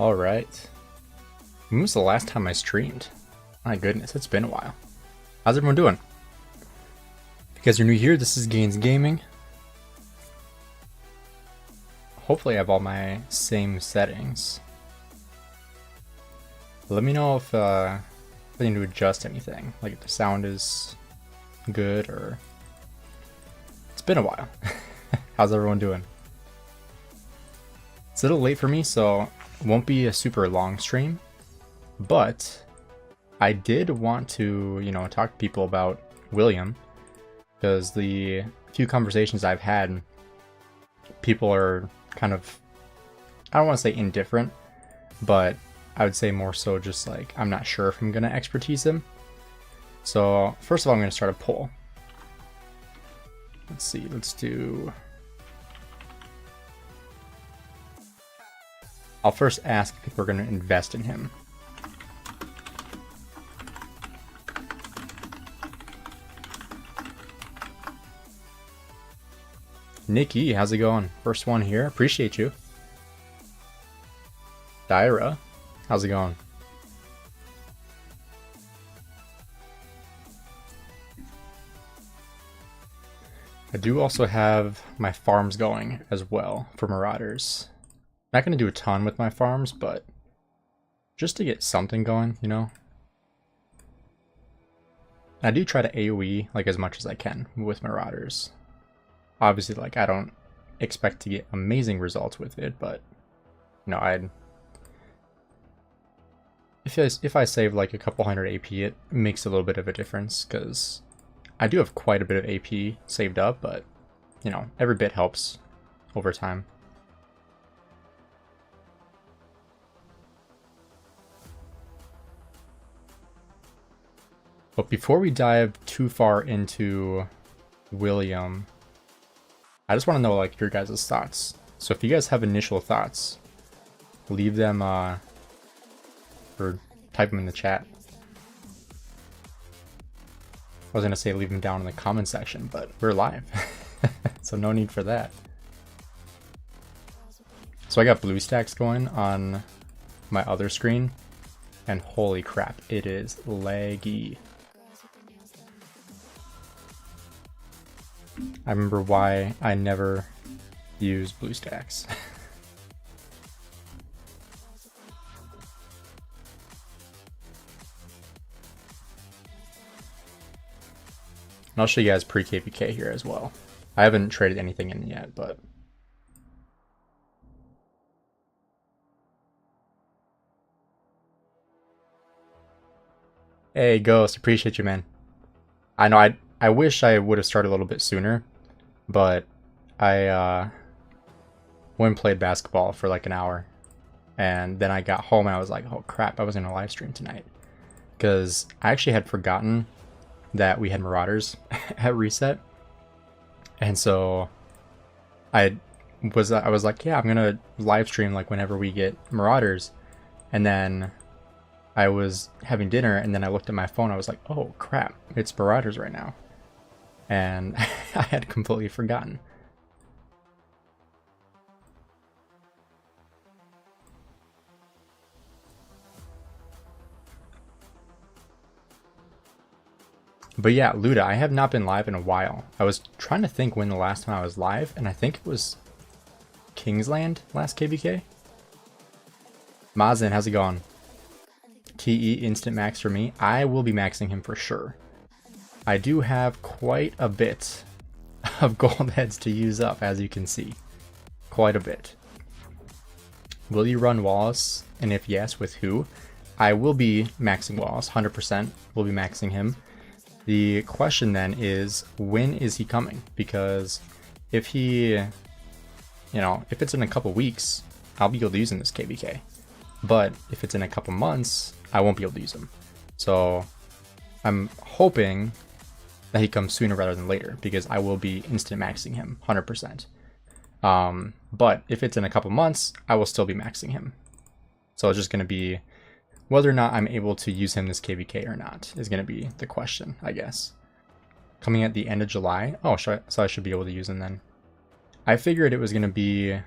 Alright. When was the last time I streamed? My goodness, it's been a while. How's everyone doing? If you guys are new here, this is Gainz Gaming. Hopefully I have all my same settings. Let me know if I need to adjust anything, like if the sound is good or... It's been a while. How's everyone doing? It's a little late for me, so it won't be a super long stream, but I did want to, talk to people about William, because the few conversations I've had, people are kind of, I don't want to say indifferent, but I would say more so just like, I'm not sure if I'm going to expertise him. So first of all, I'm going to start a poll. Let's see, let's do... I'll first ask if we're going to invest in him. Nikki, how's it going? First one here. Appreciate you. Dyra, how's it going? I do also have my farms going as well for Marauders. Not going to do a ton with my farms, but just to get something going, I do try to AoE like as much as I can with Marauders. Obviously, like, I don't expect to get amazing results with it, but if I save like a couple hundred AP, it makes a little bit of a difference, because I do have quite a bit of AP saved up, but every bit helps over time. But before we dive too far into William, I just want to know like your guys' thoughts. So if you guys have initial thoughts, leave them or type them in the chat. I was gonna say leave them down in the comment section, but we're live, so no need for that. So I got BlueStacks going on my other screen, and holy crap, it is laggy. I remember why I never use BlueStacks. And I'll show you guys pre-KPK here as well. I haven't traded anything in yet, but... Hey, Ghost, appreciate you, man. I know I wish I would have started a little bit sooner, but I went and played basketball for like an hour, and then I got home and I was like, oh crap, I was in a live stream tonight, because I actually had forgotten that we had Marauders at reset, and so I was like, yeah, I'm gonna live stream like whenever we get Marauders, and then I was having dinner, and then I looked at my phone, I was like, oh crap, it's Marauders right now. And I had completely forgotten. But yeah, Luda, I have not been live in a while. I was trying to think when the last time I was live, and I think it was Kingsland last KBK. Mazen, how's it going? TE instant max for me. I will be maxing him for sure. I do have quite a bit of gold heads to use up, as you can see. Quite a bit. Will you run Wallace? And if yes, with who? I will be maxing Wallace, 100%. We'll be maxing him. The question then is, when is he coming? Because if he, if it's in a couple weeks, I'll be able to use him this KBK. But if it's in a couple months, I won't be able to use him. So I'm hoping that he comes sooner rather than later, because I will be instant maxing him 100%. But if it's in a couple months, I will still be maxing him. So it's just going to be whether or not I'm able to use him this KVK or not is going to be the question, I guess. Coming at the end of July. Oh, so I should be able to use him then. I figured it was going to be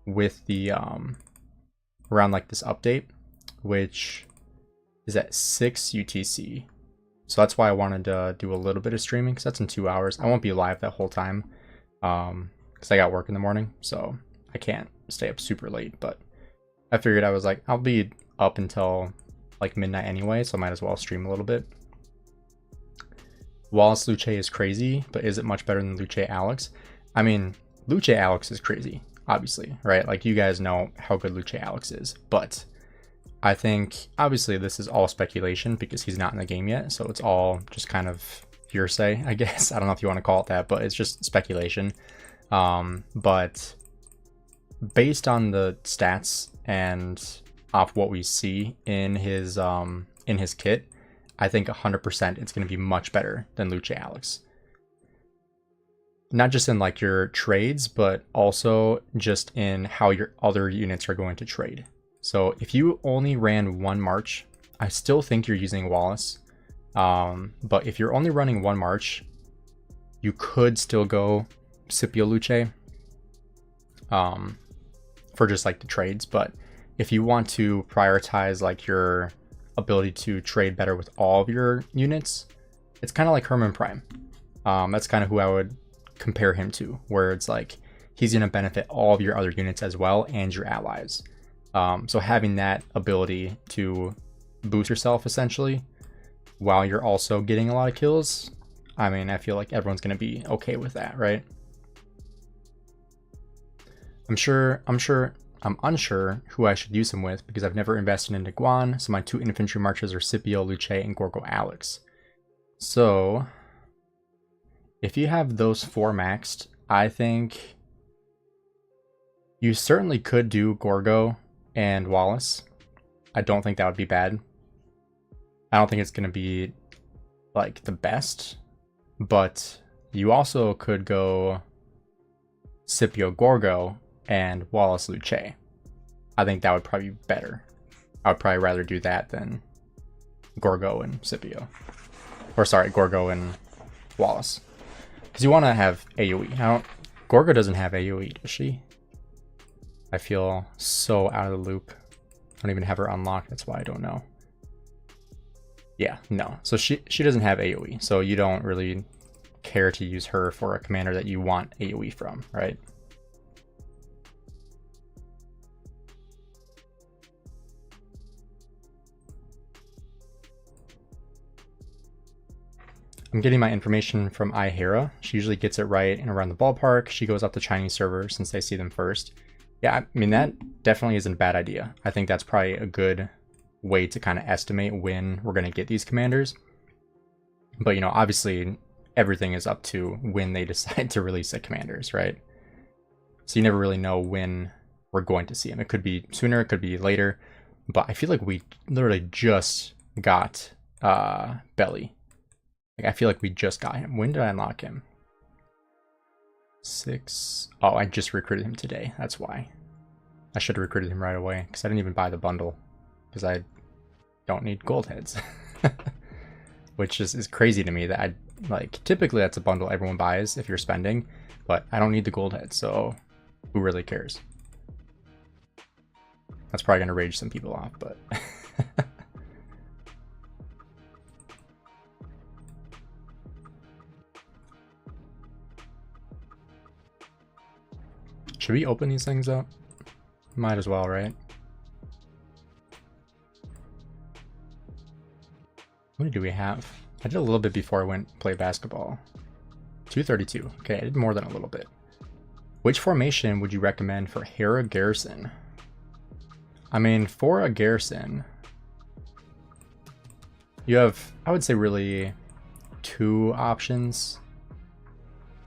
with the around like this update, which is at 6 UTC. So that's why I wanted to do a little bit of streaming, because that's in 2 hours. I won't be live that whole time because I got work in the morning, so I can't stay up super late. But I figured I was like, I'll be up until like midnight anyway, so I might as well stream a little bit. Wallace Luce is crazy, but is it much better than Luce Alex? I mean, Luce Alex is crazy, obviously, right? Like, you guys know how good Luce Alex is, but I think, obviously, this is all speculation because he's not in the game yet, so it's all just kind of hearsay, I guess. I don't know if you want to call it that, but it's just speculation. But based on the stats and off what we see in his kit, I think 100% it's going to be much better than Luce Alex. Not just in like your trades, but also just in how your other units are going to trade. So if you only ran one march, I still think you're using Wallace. But if you're only running one march, you could still go Scipio Luce for just like the trades. But if you want to prioritize like your ability to trade better with all of your units, it's kind of like Herman Prime. That's kind of who I would compare him to, where it's like he's going to benefit all of your other units as well and your allies. So having that ability to boost yourself essentially while you're also getting a lot of kills, I mean, I feel like everyone's going to be okay with that, right? I'm unsure who I should use him with because I've never invested into Guan, so my 2 infantry marches are Scipio Luce and Gorgo Alex. So if you have those 4 maxed, I think you certainly could do Gorgo and Wallace. I don't think that would be bad. I don't think it's going to be like the best, but you also could go Scipio Gorgo and Wallace Luce. I think that would probably be better. I would probably rather do that than Gorgo and Scipio. Or sorry, Gorgo and Wallace. Because you want to have AoE. Gorgo doesn't have AoE, does she? I feel so out of the loop. I don't even have her unlocked, that's why I don't know. Yeah, no. So she doesn't have AoE, so you don't really care to use her for a commander that you want AoE from, right? I'm getting my information from iHera. She usually gets it right and around the ballpark. She goes up to Chinese server since they see them first. Yeah, I mean, that definitely isn't a bad idea. I think that's probably a good way to kind of estimate when we're going to get these commanders. But, you know, obviously everything is up to when they decide to release the commanders, right? So you never really know when we're going to see them. It could be sooner, it could be later. But I feel like we literally just got Belly. Like, I feel like we just got him. When did I unlock him? 6. Oh, I just recruited him today. That's why. I should have recruited him right away because I didn't even buy the bundle because I don't need gold heads. Which is crazy to me that I like, typically that's a bundle everyone buys if you're spending, but I don't need the gold heads, so who really cares? That's probably going to rage some people off, but should we open these things up? Might as well, right? How many do we have? I did a little bit before I went play basketball. 232. Okay, I did more than a little bit. Which formation would you recommend for Hera Garrison? I mean, for a Garrison, you have, I would say, really 2 options.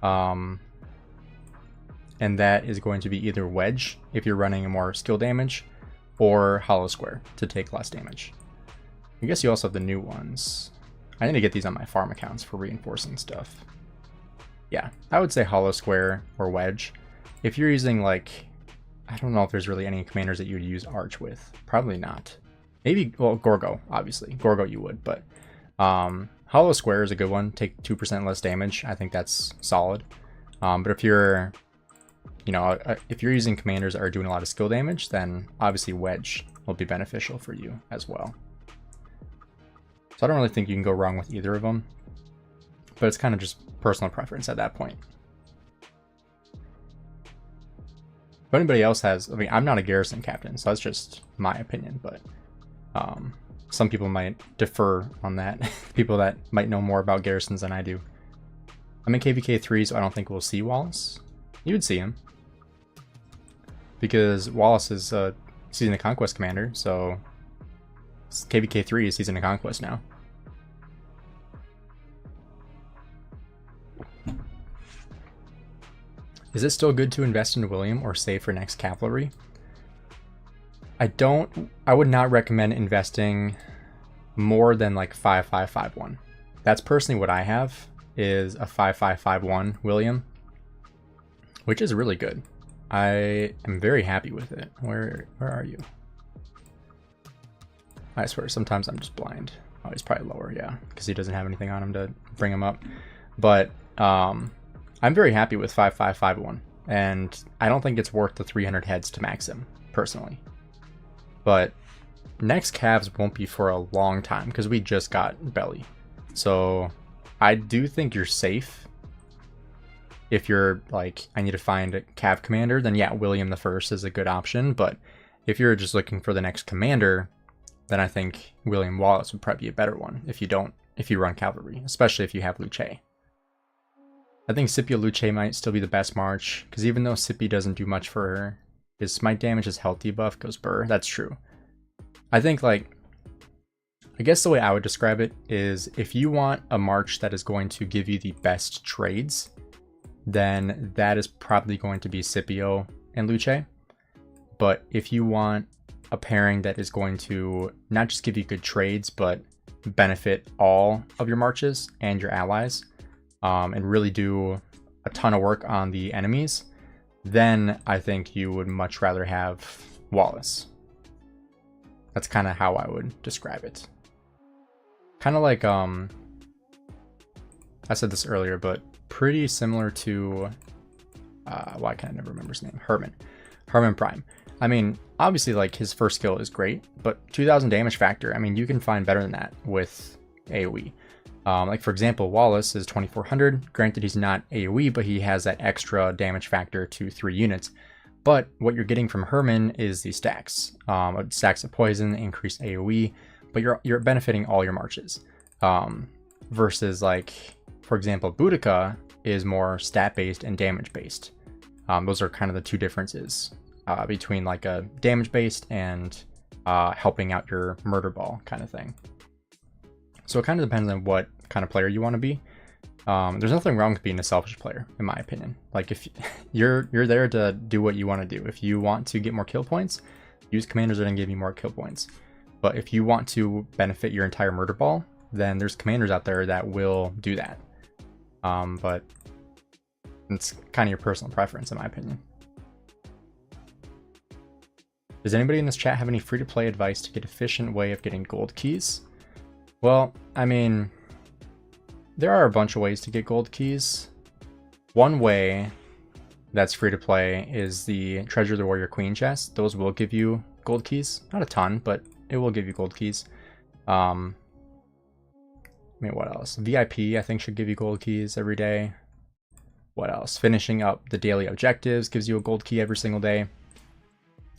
And that is going to be either Wedge, if you're running more skill damage, or Hollow Square, to take less damage. I guess you also have the new ones. I need to get these on my farm accounts for reinforcing stuff. Yeah, I would say Hollow Square or Wedge. If you're using, like, I don't know if there's really any commanders that you would use Arch with. Probably not. Maybe, well, Gorgo, obviously. Gorgo you would, but Hollow Square is a good one. Take 2% less damage. I think that's solid. But if you're you know, if you're using commanders that are doing a lot of skill damage, then obviously wedge will be beneficial for you as well. So I don't really think you can go wrong with either of them, but it's kind of just personal preference at that point. If anybody else has, I mean, I'm not a Garrison captain, so that's just my opinion, but some people might defer on that. People that might know more about Garrisons than I do. I'm in KVK 3, so I don't think we'll see Wallace. You would see him, because Wallace is a Season of Conquest commander, so KVK 3 is Season of Conquest now. Is it still good to invest in William or save for next cavalry? I would not recommend investing more than like 5551. That's personally what I have, is a 5551 William, which is really good. I am very happy with it. Where are you? I swear, sometimes I'm just blind. Oh, he's probably lower, yeah, because he doesn't have anything on him to bring him up. But I'm very happy with 5551, and I don't think it's worth the 300 heads to max him, personally. But next calves won't be for a long time, because we just got belly. So I do think you're safe. If you're like, I need to find a cav commander, then yeah, William the First is a good option. But if you're just looking for the next commander, then I think William Wallace would probably be a better one if you run cavalry, especially if you have Luce. I think Scipio Luce might still be the best march, because even though Scipio doesn't do much for her, his smite damage, his health debuff goes burr. That's true. I think, like, I guess the way I would describe it is, if you want a march that is going to give you the best trades, then that is probably going to be Scipio and Luce. But if you want a pairing that is going to not just give you good trades, but benefit all of your marches and your allies, and really do a ton of work on the enemies, then I think you would much rather have Wallace. That's kind of how I would describe it. Kind of like, I said this earlier, but pretty similar to, why can I never remember his name? Herman Prime. I mean, obviously, like, his first skill is great, but 2000 damage factor, I mean, you can find better than that with AoE. Like, for example, Wallace is 2400. Granted, he's not AoE, but he has that extra damage factor to 3 units. But what you're getting from Herman is the stacks. Stacks of poison, increased AoE, but you're benefiting all your marches. Versus, like, for example, Boudica is more stat-based and damage-based. Those are kind of the two differences between, like, a damage-based and helping out your murder ball kind of thing. So it kind of depends on what kind of player you want to be. There's nothing wrong with being a selfish player, in my opinion. Like, if you're there to do what you want to do. If you want to get more kill points, use commanders that are going to give you more kill points. But if you want to benefit your entire murder ball, then there's commanders out there that will do that. But it's kind of your personal preference, in my opinion. Does anybody in this chat have any free-to-play advice to get an efficient way of getting gold keys? Well, I mean, there are a bunch of ways to get gold keys. One way that's free to play is the Treasure of the Warrior Queen chest. Those will give you gold keys. Not a ton, but it will give you gold keys. I mean, what else? VIP, I think, should give you gold keys every day. What else? Finishing up the daily objectives gives you a gold key every single day.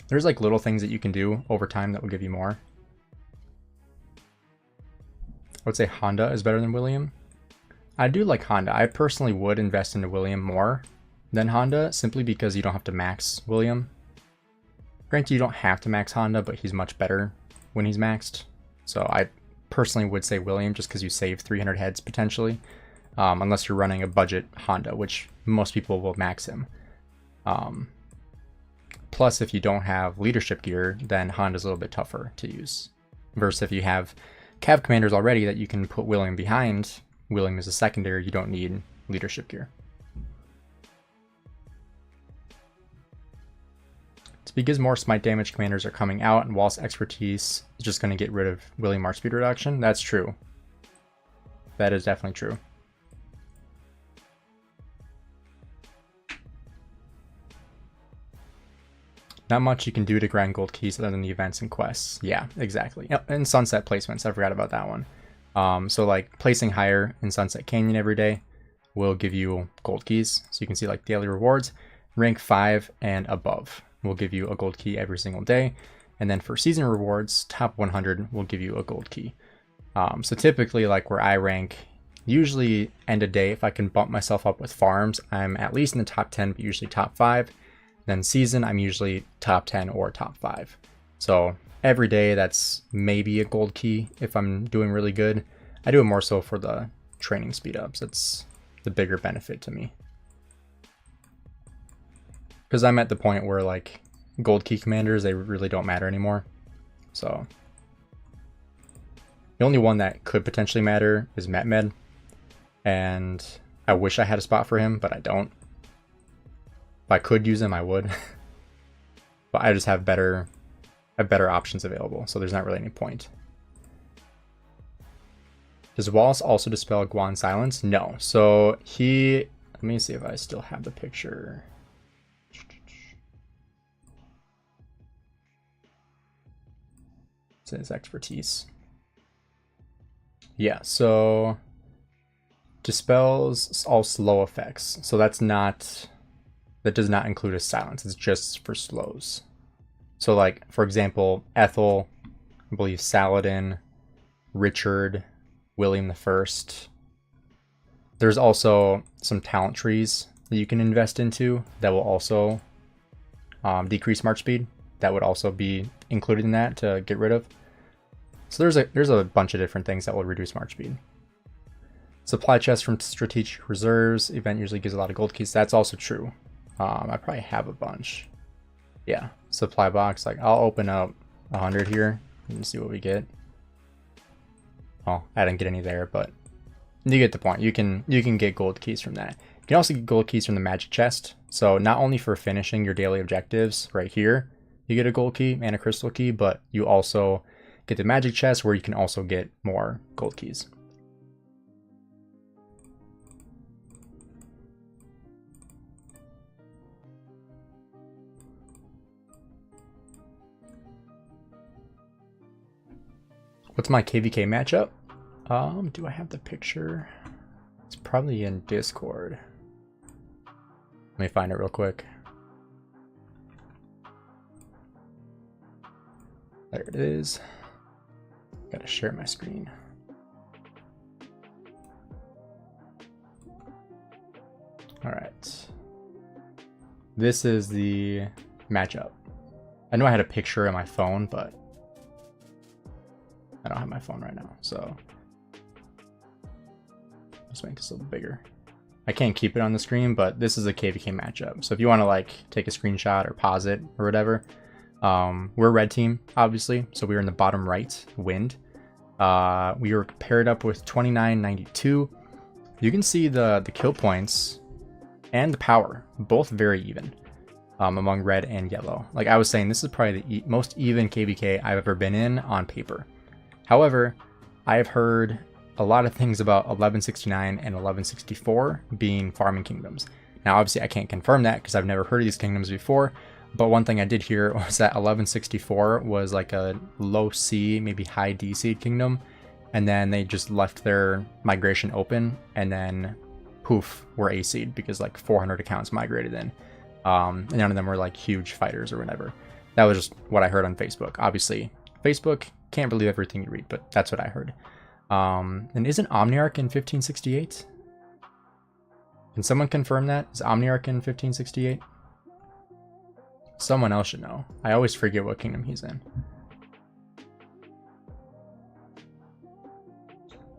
There's like little things that you can do over time that will give you more. I would say Honda is better than William. I do like Honda. I personally would invest into William more than Honda, simply because you don't have to max William. Granted, you don't have to max Honda, but he's much better when he's maxed. So I personally would say William, just because you save 300 heads potentially, unless you're running a budget Honda, which most people will max him. Plus, if you don't have leadership gear, then Honda's a little bit tougher to use. Versus if you have cav commanders already that you can put William behind, William is a secondary, you don't need leadership gear. It's because more smite damage commanders are coming out, and Wallace expertise is just going to get rid of William march speed reduction. That's true. That is definitely true. Not much you can do to grind gold keys other than the events and quests. Yeah, exactly. Yep, and sunset placements. I forgot about that one. So like placing higher in Sunset Canyon every day will give you gold keys. So you can see like daily rewards, rank 5 and above will give you a gold key every single day. And then for season rewards, top 100 will give you a gold key. So typically like where I rank, usually end of day, if I can bump myself up with farms, I'm at least in the top 10, but usually top 5. Then season, I'm usually top 10 or top 5. So every day, that's maybe a gold key if I'm doing really good. I do it more so for the training speed ups. It's the bigger benefit to me. Because I'm at the point where like gold key commanders, they really don't matter anymore. So the only one that could potentially matter is Metmed. And I wish I had a spot for him, but I don't. If I could use him, I would. But I just have better options available, so there's not really any point. Does Wallace also dispel Guan Silence? No. So he... Let me see if I still have the picture. It's his expertise. Yeah, so... dispels all slow effects. So that's not... That does not include a silence. It's just for slows. So like, for example, Ethel, I believe Saladin, Richard, William I. There's also some talent trees that you can invest into that will also decrease march speed. That would also be included in that to get rid of. So there's a bunch of different things that will reduce march speed. Supply chest from strategic reserves. Event usually gives a lot of gold keys. That's also true. I probably have a bunch. Yeah, supply box. Like I'll open up 100 here and see what we get. Oh, I didn't get any there, but you get the point. You can get gold keys from that. You can also get gold keys from the magic chest. So not only for finishing your daily objectives right here, you get a gold key and a crystal key, but you also get the magic chest where you can also get more gold keys. What's my KVK matchup? Do I have the picture? It's probably in Discord. Let me find it real quick. There it is. Gotta share my screen. All right. This is the matchup. I know I had a picture on my phone, but I don't have my phone right now, so let's make this a little bigger. I can't keep it on the screen, but this is a KVK matchup. So if you want to like take a screenshot or pause it or whatever, we're red team, obviously. So we were in the bottom right, wind. We were paired up with 2992. You can see the kill points and the power, both very even among red and yellow. Like I was saying, this is probably the most even KVK I've ever been in on paper. However, I have heard a lot of things about 1169 and 1164 being farming kingdoms. Now, obviously, I can't confirm that because I've never heard of these kingdoms before. But one thing I did hear was that 1164 was like a low C, maybe high D seed kingdom. And then they just left their migration open and then poof, were A seed because like 400 accounts migrated in. And none of them were like huge fighters or whatever. That was just what I heard on Facebook. Obviously, Facebook, can't believe everything you read, but that's what I heard. And isn't Omniarch in 1568? Can someone confirm that? Is Omniarch in 1568? Someone else should know. I always forget what kingdom he's in.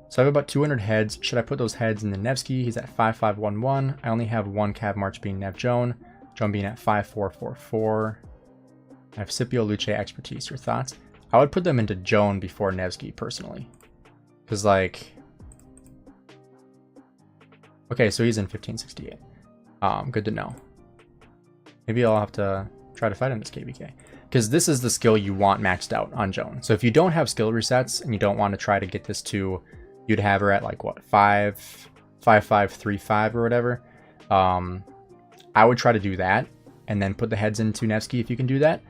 So I have about 200 heads. Should I put those heads in the Nevsky? He's at 5511. I only have one Cav March being Nev Joan. Joan being at 5444. I have Scipio Luce expertise. Your thoughts? I would put them into Joan before Nevsky personally. Because like... Okay, so he's in 1568. Good to know. Maybe I'll have to try to fight him this KVK. Because this is the skill you want maxed out on Joan. So if you don't have skill resets and you don't want to try to get this to... You'd have her at like what, 5, 5, 5, 3, 5 or whatever. I would try to do that and then put the heads into Nevsky if you can do that.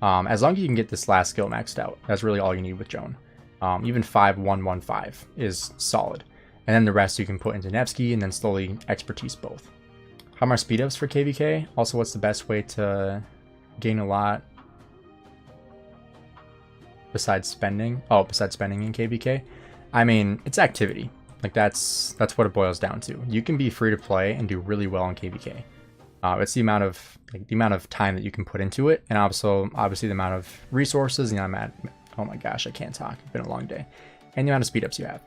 As long as you can get this last skill maxed out, that's really all you need with Joan. Even 5-1-1-5 is solid. And then the rest you can put into Nevsky and then slowly expertise both. How are my speed ups for KVK? Also, what's the best way to gain a lot besides spending? Oh, besides spending in KVK? I mean, it's activity. Like that's what it boils down to. You can be free to play and do really well in KVK. It's the amount of time that you can put into it, and also obviously the amount of resources. You know, oh my gosh, I can't talk. It's been a long day. And the amount of speed ups you have.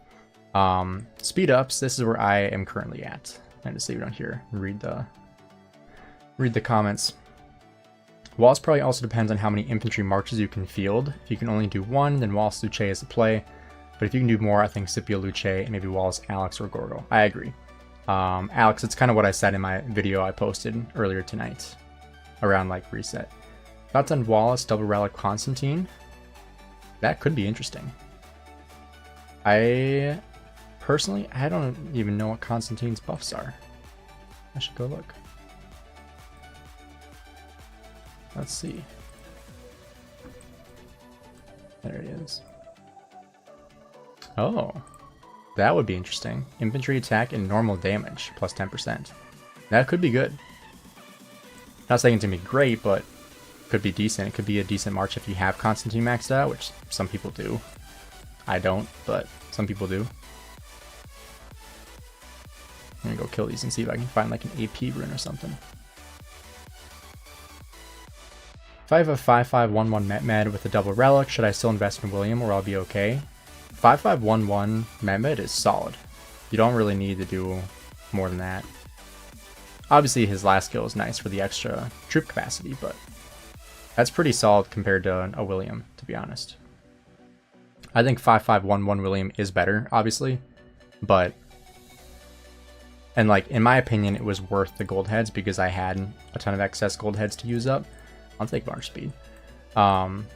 Speed ups. This is where I am currently at. And just leave it on here and read the comments. Wallace probably also depends on how many infantry marches you can field. If you can only do one, then Wallace Luce is the play. But if you can do more, I think Scipio Luce and maybe Wallace Alex or Gorgo. I agree. Alex, it's kind of what I said in my video I posted earlier tonight around like reset. Thoughts on Wallace double relic Constantine? That could be interesting. Personally, I don't even know what Constantine's buffs are. I should go look. Let's see. There it is. Oh, that would be interesting. Infantry attack and normal damage, plus 10%. That could be good. Not saying it's going to be great, but could be decent. It could be a decent march if you have Constantine maxed out, which some people do. I don't, but some people do. I'm gonna go kill these and see if I can find like an AP rune or something. If I have a 5-5-1-1 Med with a double relic, should I still invest in William or I'll be okay? 5-5-1-1 Med is solid. You don't really need to do more than that. Obviously his last skill is nice for the extra troop capacity, but that's pretty solid compared to a William, to be honest. I think 5-5-1-1 William is better, obviously, but and like in my opinion it was worth the gold heads because I had a ton of excess gold heads to use up. I'll take march speed. But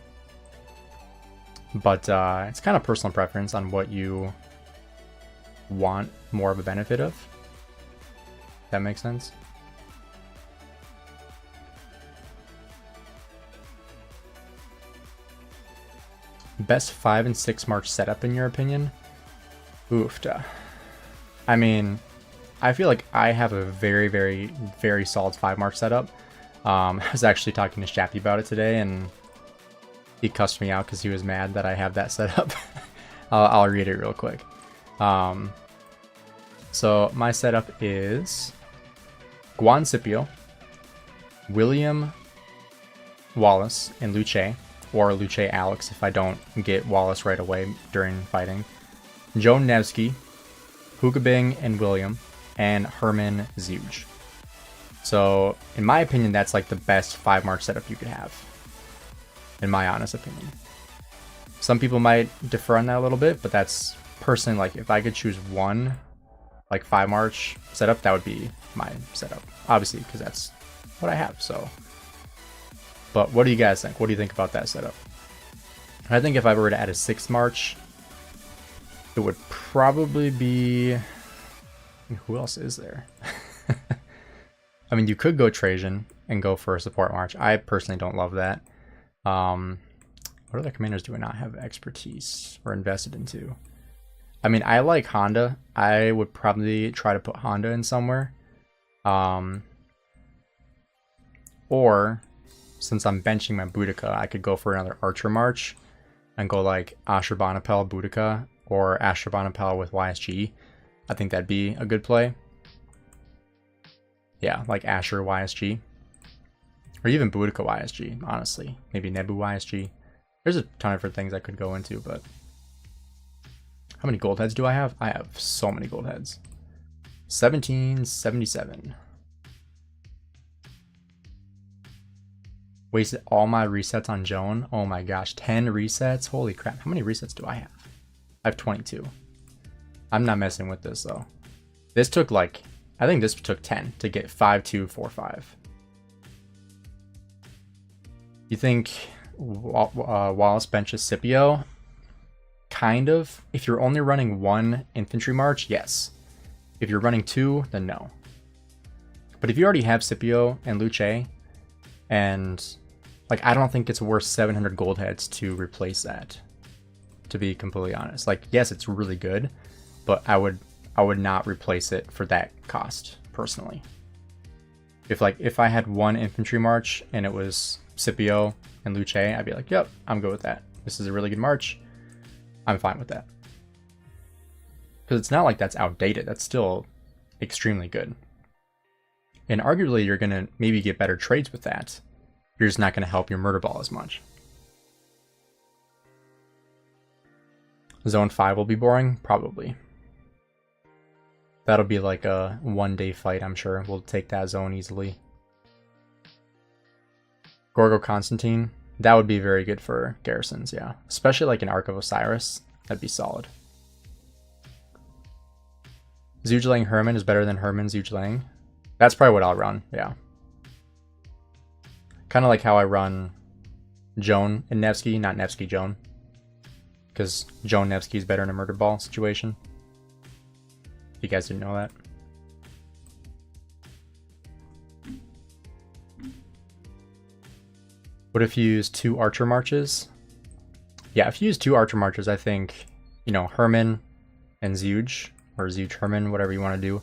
it's kind of personal preference on what you want more of a benefit of. That makes sense. Best 5 and 6 march setup in your opinion? Oofta. I mean, I feel like I have a very, very, very solid 5 march setup. I was actually talking to Shappy about it today, and he cussed me out because he was mad that I have that set up. I'll read it real quick. So my setup is Guan Scipio, William Wallace, and Luce, or Luce Alex if I don't get Wallace right away during fighting, Joan Nevsky, Hugabing and William, and Herman Zeuge. So in my opinion, that's like the best 5 march setup you could have, in my honest opinion. Some people might differ on that a little bit, but that's personally, like, if I could choose one like 5 march setup, that would be my setup, obviously, because that's what I have. So, but what do you guys think? What do you think about that setup? I think if I were to add a 6 march, it would probably be, who else is there? I mean, you could go Trajan and go for a support march. I personally don't love that. What other commanders do I not have expertise or invested into? I mean, I like Honda. I would probably try to put Honda in somewhere. Or, since I'm benching my Boudica, I could go for another Archer March and go like Ashurbanipal Boudica or Ashurbanipal with YSG. I think that'd be a good play. Yeah, like Asher YSG. Or even Boudica YSG, honestly. Maybe Nebu YSG. There's a ton of different things I could go into, but... How many gold heads do I have? I have so many gold heads. 1777. Wasted all my resets on Joan. Oh my gosh, 10 resets? Holy crap, how many resets do I have? I have 22. I'm not messing with this though. This took like... I think this took 10 to get 5-2-4-5. You think Wallace benches Scipio? Kind of. If you're only running 1 infantry march, yes. If you're running 2, then no. But if you already have Scipio and Luce, And like, I don't think it's worth 700 gold heads to replace that, to be completely honest. Like, yes, it's really good, but I would not replace it for that cost personally. If I had one infantry march and it was Scipio and Luce, I'd be like, yep, I'm good with that. This is a really good march. I'm fine with that. Because it's not like that's outdated. That's still extremely good. And arguably, you're going to maybe get better trades with that. You're just not going to help your murder ball as much. Zone 5 will be boring? Probably. That'll be like a one-day fight, I'm sure. We'll take that zone easily. Gorgo Constantine. That would be very good for garrisons, yeah. Especially like an Ark of Osiris. That'd be solid. Zhugelang Herman is better than Herman Zhugelang. That's probably what I'll run, yeah. Kind of like how I run Joan and Nevsky, not Nevsky Joan. Because Joan Nevsky is better in a murder ball situation. If you guys didn't know that. What if you use 2 archer marches? Yeah, if you use 2 archer marches, I think, you know, Herman and Zhuge, or Zhuge Herman, whatever you want to do.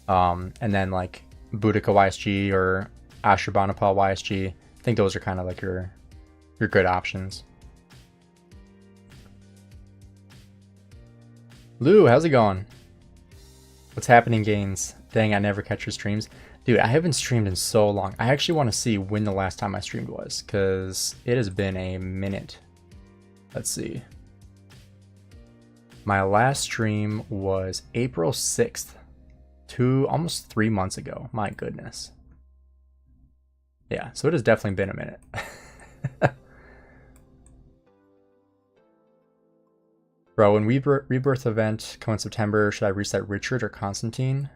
And then like Boudica YSG or Ashurbanipal YSG. I think those are kind of like your good options. Lou, how's it going? What's happening, Gainz? Dang, I never catch your streams. Dude, I haven't streamed in so long. I actually want to see when the last time I streamed was, because it has been a minute. Let's see. My last stream was April 6th, almost 3 months ago. My goodness. Yeah, so it has definitely been a minute. Bro, when Rebirth event come in September, should I reset Richard or Constantine?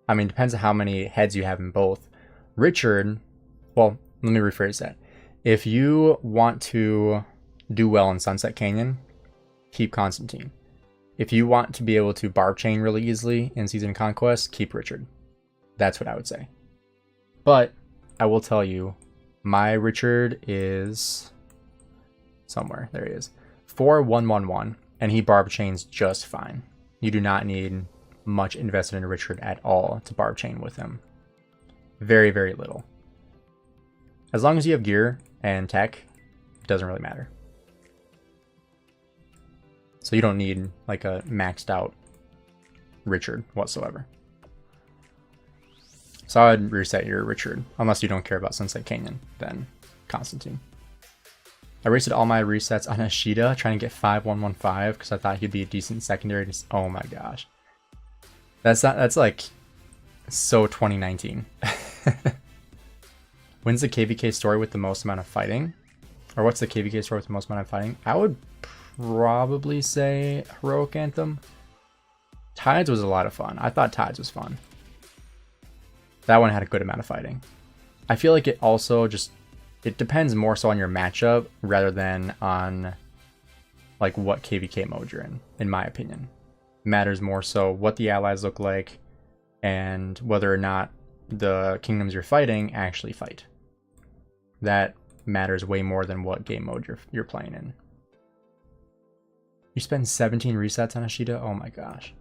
I mean, depends on how many heads you have in both. Richard, well, let me rephrase that. If you want to do well in Sunset Canyon, keep Constantine. If you want to be able to barb chain really easily in Season of Conquest, keep Richard. That's what I would say. But I will tell you, my Richard is somewhere. There he is. 4111, and he barb chains just fine. You do not need much invested in Richard at all to barb chain with him. Very, very little. As long as you have gear and tech, it doesn't really matter. So you don't need like a maxed out Richard whatsoever. So I would reset your Richard, unless you don't care about Sunset Canyon, then Constantine. I reset all my resets on Ashida, trying to get 5115 because I thought he'd be a decent secondary. Oh my gosh. That's like so 2019. When's the KVK story with the most amount of fighting? Or what's the KVK story with the most amount of fighting? I would probably say Heroic Anthem. Tides was a lot of fun. I thought Tides was fun. That one had a good amount of fighting. I feel like it also just, it depends more so on your matchup rather than on like what KVK mode you're in my opinion. It matters more so what the allies look like and whether or not the kingdoms you're fighting actually fight. That matters way more than what game mode you're playing in. You spend 17 resets on Ashida? Oh my gosh.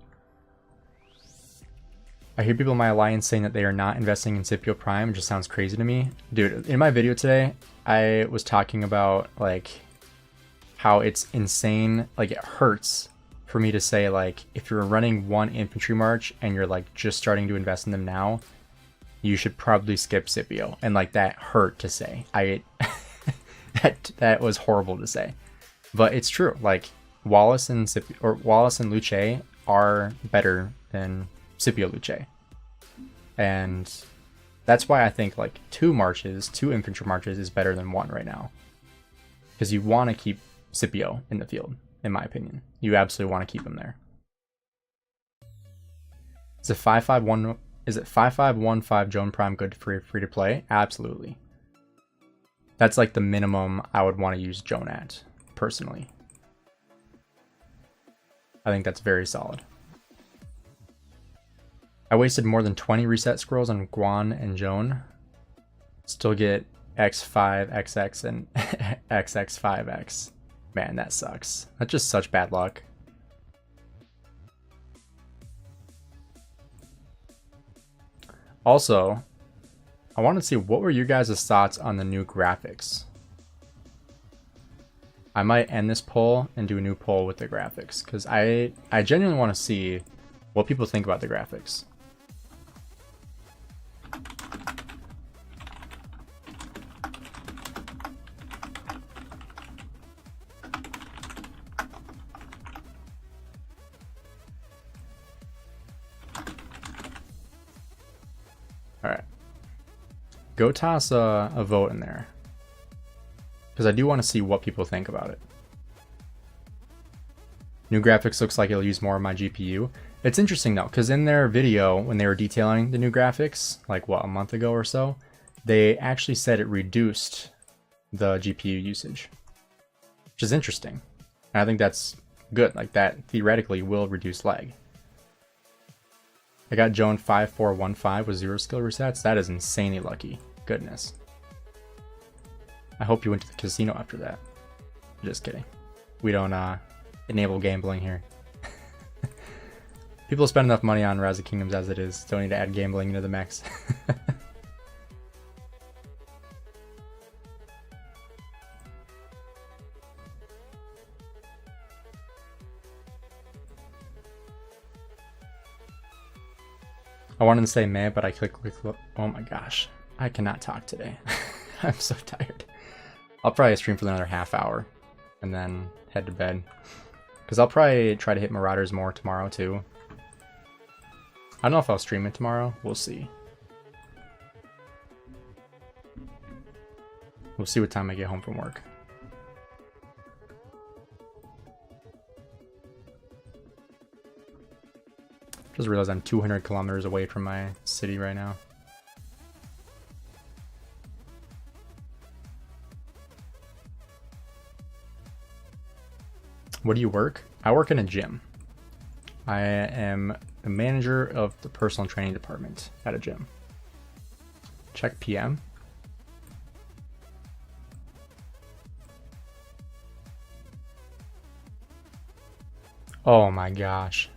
I hear people in my alliance saying that they are not investing in Scipio Prime. It just sounds crazy to me. Dude, in my video today, I was talking about like how it's insane. Like it hurts for me to say like, if you're running one infantry march and you're like just starting to invest in them now, you should probably skip Scipio. And like that hurt to say. That was horrible to say. But it's true. Like Wallace and Luce are better than Scipio Luce. And that's why I think like two infantry marches is better than one right now. Because you want to keep Scipio in the field, in my opinion. You absolutely want to keep him there. Is it 5515 Joan Prime good for free to play? Absolutely. That's like the minimum I would want to use Joan at, personally. I think that's very solid. I wasted more than 20 reset scrolls on Guan and Joan. Still get X5, XX, and XX5X. Man, that sucks. That's just such bad luck. Also, I want to see what were your guys' thoughts on the new graphics. I might end this poll and do a new poll with the graphics, because I genuinely want to see what people think about the graphics. Alright. Go toss a vote in there, because I do want to see what people think about it. New graphics looks like it'll use more of my GPU. It's interesting though, because in their video, when they were detailing the new graphics, like what, a month ago or so, they actually said it reduced the GPU usage, which is interesting. And I think that's good. Like, that theoretically will reduce lag. I got Joan 5415 with 0 skill resets. That is insanely lucky. Goodness. I hope you went to the casino after that. Just kidding. We don't enable gambling here. People spend enough money on Rise of Kingdoms as it is. Don't need to add gambling into the mix. I wanted to say meh, but I click. Oh my gosh. I cannot talk today. I'm so tired. I'll probably stream for another half hour and then head to bed. Because I'll probably try to hit Marauders more tomorrow too. I don't know if I'll stream it tomorrow. We'll see. We'll see what time I get home from work. Just realized I'm 200 kilometers away from my city right now. What do you work? I work in a gym. I am the manager of the personal training department at a gym. Check PM. Oh my gosh.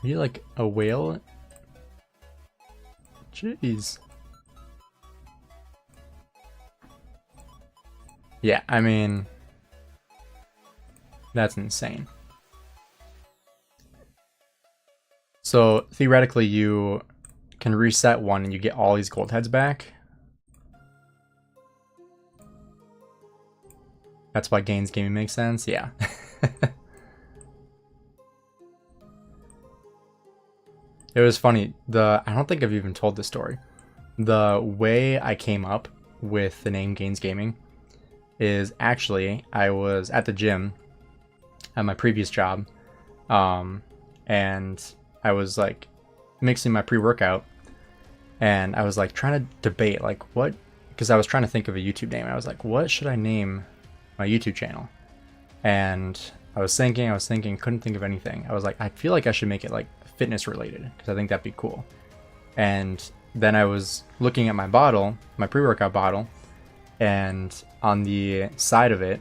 Are you like a whale? Jeez. Yeah, I mean, that's insane. So theoretically you can reset one and you get all these gold heads back. That's why Gainz Gaming makes sense, yeah. It was funny, I don't think I've even told this story. The way I came up with the name Gainz Gaming is actually, I was at the gym at my previous job, and I was like mixing my pre-workout, and I was like trying to debate like what, because I was trying to think of a YouTube name, and I was like, what should I name my YouTube channel? And I was thinking, couldn't think of anything. I was like, I feel like I should make it like fitness related, because I think that'd be cool. And then I was looking at my bottle, my pre-workout bottle, and on the side of it,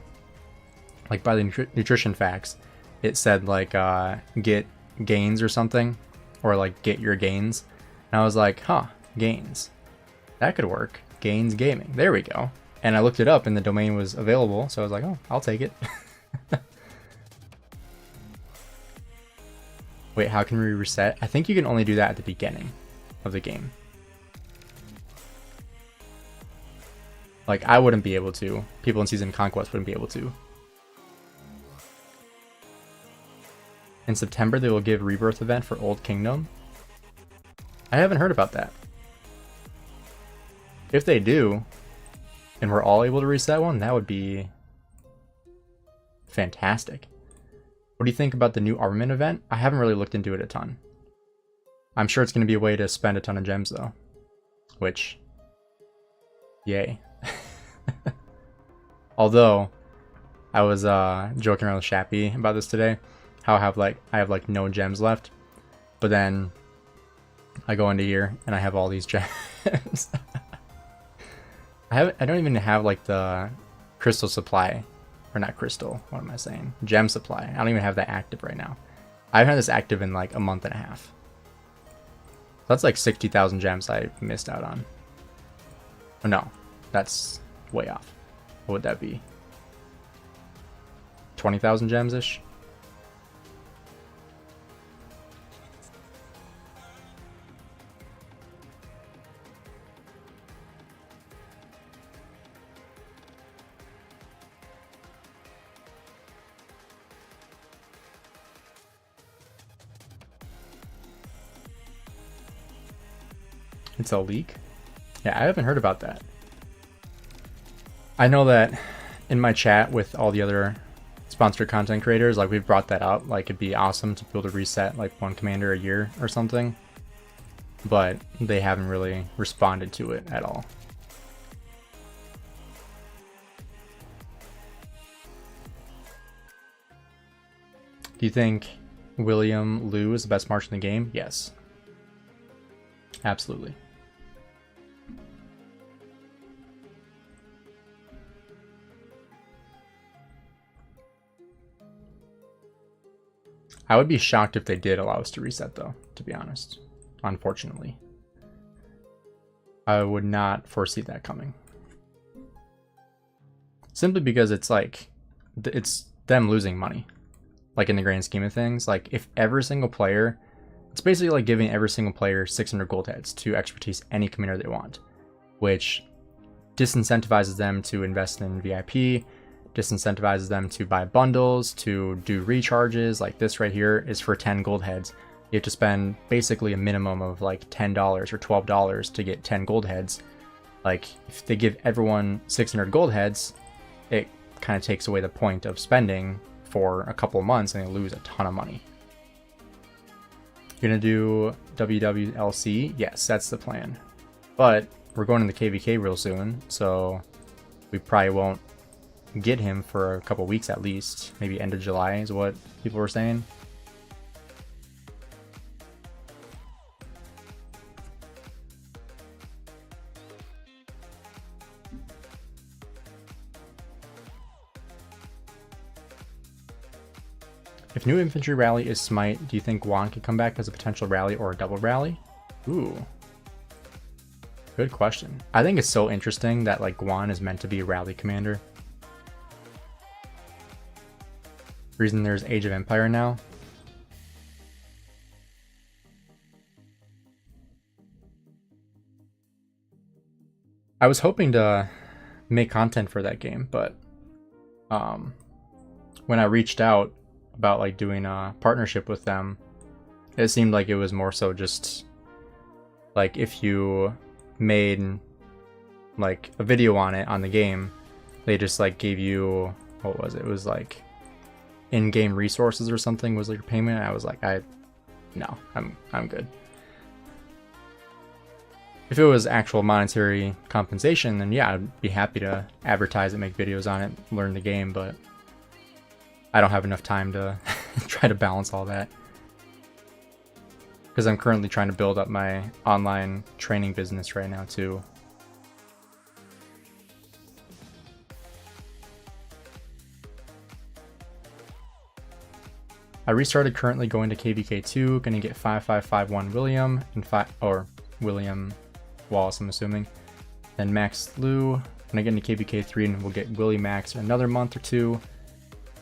like by the nutrition facts, it said like get gains or something, or like get your gains. And I was like, huh, gains, that could work. Gainz Gaming, there we go. And I looked it up and the domain was available, so I was like, oh, I'll take it. Wait, how can we reset? I think you can only do that at the beginning of the game. Like, I wouldn't be able to. People in Season Conquest wouldn't be able to. In September, they will give Rebirth event for Old Kingdom. I haven't heard about that. If they do, and we're all able to reset one, that would be fantastic. What do you think about the new armament event? I haven't really looked into it a ton. I'm sure it's going to be a way to spend a ton of gems though. Which, yay. Although, I was joking around with Shappy about this today, how I have like no gems left. But then I go into here and I have all these gems. I don't even have like the crystal supply, or not crystal, what am I saying? Gem supply. I don't even have that active right now. I've had this active in like a month and a half. That's like 60,000 gems I missed out on. Oh no, that's way off. What would that be? 20,000 gems-ish? It's a leak? Yeah, I haven't heard about that. I know that in my chat with all the other sponsored content creators, like we've brought that up, like it'd be awesome to be able to reset like one commander a year or something, but they haven't really responded to it at all. Do you think William Liu is the best march in the game? Yes. Absolutely. I would be shocked if they did allow us to reset though, to be honest. Unfortunately. I would not foresee that coming. Simply because it's like, it's them losing money. Like in the grand scheme of things, like if every single player, it's basically like giving every single player 600 gold heads to expertise any commander they want, which disincentivizes them to invest in VIP, disincentivizes them to buy bundles, to do recharges. Like this right here is for 10 gold heads. You have to spend basically a minimum of like $10 or $12 to get 10 gold heads. Like if they give everyone 600 gold heads, it kind of takes away the point of spending for a couple of months and they lose a ton of money. You're gonna do WWLC? Yes, that's the plan. But we're going into KVK real soon, so we probably won't get him for a couple weeks at least. Maybe end of July is what people were saying. If new infantry rally is smite, do you think Juan could come back as a potential rally or a double rally? Ooh. Good question. I think it's so interesting that like Juan is meant to be a rally commander. Reason there's Age of Empire now. I was hoping to make content for that game, but when I reached out about like doing a partnership with them, it seemed like it was more so just like if you made like a video on it on the game, they just like gave you, what was it? It was like in-game resources or something was like your payment. I was like, no, I'm good. If it was actual monetary compensation, then yeah, I'd be happy to advertise it, make videos on it, learn the game, but I don't have enough time to try to balance all that. Because I'm currently trying to build up my online training business right now too. I restarted, currently going to KVK2, gonna get 5551 William and William Wallace, I'm assuming. Then Max Liu, gonna get into KVK3 and we'll get Willie Max in another month or two.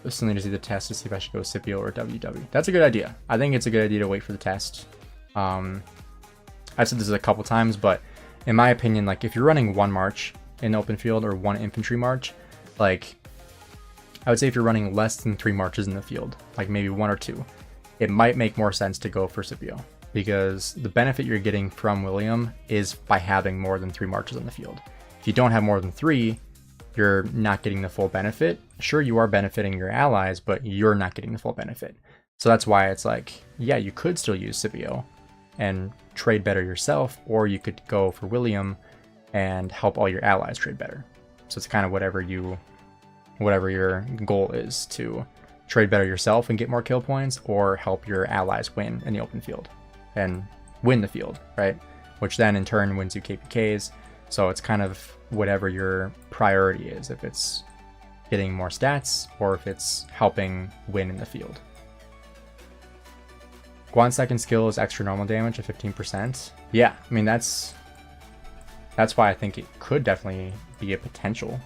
I still need to see the test to see if I should go Scipio or WW. That's a good idea. I think it's a good idea to wait for the test. I've said this a couple times, but in my opinion, like if you're running one march in open field or one infantry march, like I would say if you're running less than 3 marches in the field, like maybe 1 or 2, it might make more sense to go for Scipio, because the benefit you're getting from William is by having more than 3 marches on the field. If you don't have more than 3, you're not getting the full benefit. Sure, you are benefiting your allies, but you're not getting the full benefit. So that's why it's like, yeah, you could still use Scipio and trade better yourself, or you could go for William and help all your allies trade better. So it's kind of whatever your goal is, to trade better yourself and get more kill points, or help your allies win in the open field. and win the field, right? Which then in turn wins you KPKs. So it's kind of whatever your priority is, if it's getting more stats or if it's helping win in the field. Guan's second skill is extra normal damage of 15%. Yeah, I mean that's why I think it could definitely be a potential.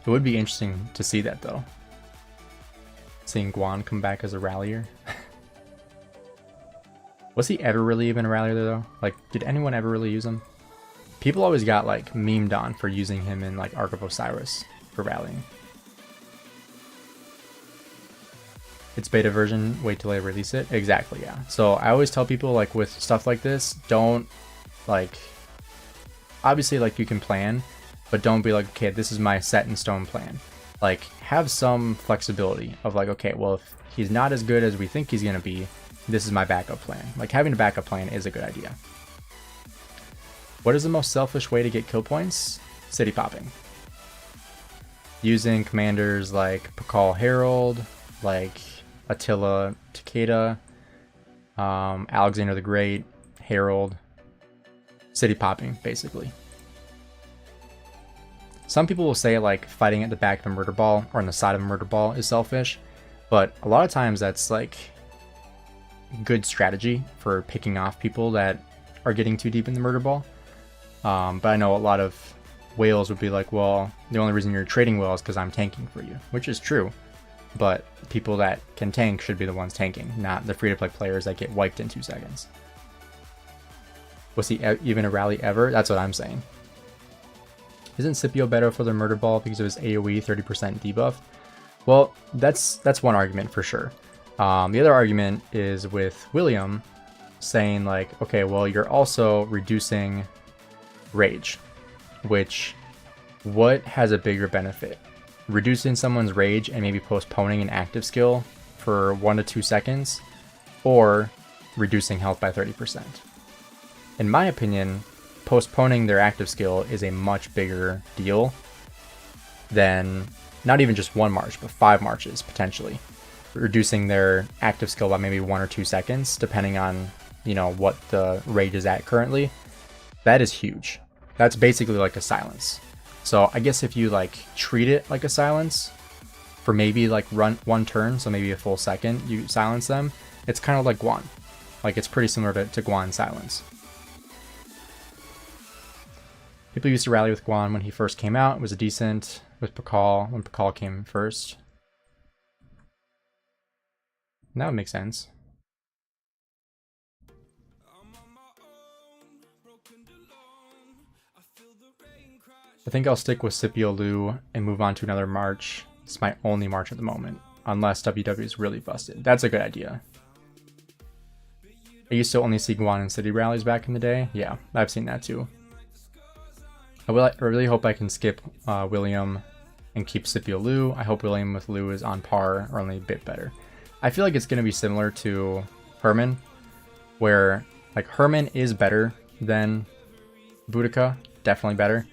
It would be interesting to see that though. Seeing Guan come back as a rallier. Was he ever really even a rallier though? Like, did anyone ever really use him? People always got like memed on for using him in like Ark of Osiris for rallying. It's beta version, wait till I release it. Exactly, yeah. So I always tell people like with stuff like this, don't like, obviously like you can plan, but don't be like, okay, this is my set in stone plan. Like have some flexibility of like, okay, well if he's not as good as we think he's gonna be, this is my backup plan. Like having a backup plan is a good idea. What is the most selfish way to get kill points? City popping. Using commanders like Pakal Herald, like Attila Takeda, Alexander the Great, Herald. City popping, basically. Some people will say like fighting at the back of a murder ball or on the side of a murder ball is selfish, but a lot of times that's like good strategy for picking off people that are getting too deep in the murder ball. But I know a lot of whales would be like, well, the only reason you're trading whales is because I'm tanking for you, which is true. But people that can tank should be the ones tanking, not the free-to-play players that get wiped in 2 seconds. Was he even a rally ever? That's what I'm saying. Isn't Scipio better for the murder ball because of his AoE 30% debuff? Well, that's one argument for sure. The other argument is with William saying like, okay, well, you're also reducing rage, which what has a bigger benefit? Reducing someone's rage and maybe postponing an active skill for 1 to 2 seconds, or reducing health by 30%. In my opinion, postponing their active skill is a much bigger deal than not even just 1 march, but 5 marches potentially. Reducing their active skill by maybe 1 or 2 seconds, depending on, you know, what the rate is at currently. That is huge. That's basically like a silence. So I guess if you like treat it like a silence for maybe like one turn, so maybe a full second, you silence them. It's kind of like Guan. Like it's pretty similar to Guan's silence. People used to rally with Guan when he first came out. It was decent with Pakal when Pakal came first. And that would make sense. I think I'll stick with Scipio Lu and move on to another march. It's my only march at the moment, unless WW is really busted. That's a good idea. I used to only see Guan in city rallies back in the day. Yeah, I've seen that too. I really hope I can skip William and keep Scipio Lu. I hope William with Lu is on par or only a bit better. I feel like it's going to be similar to Herman, where like Herman is better than Boudica, definitely better.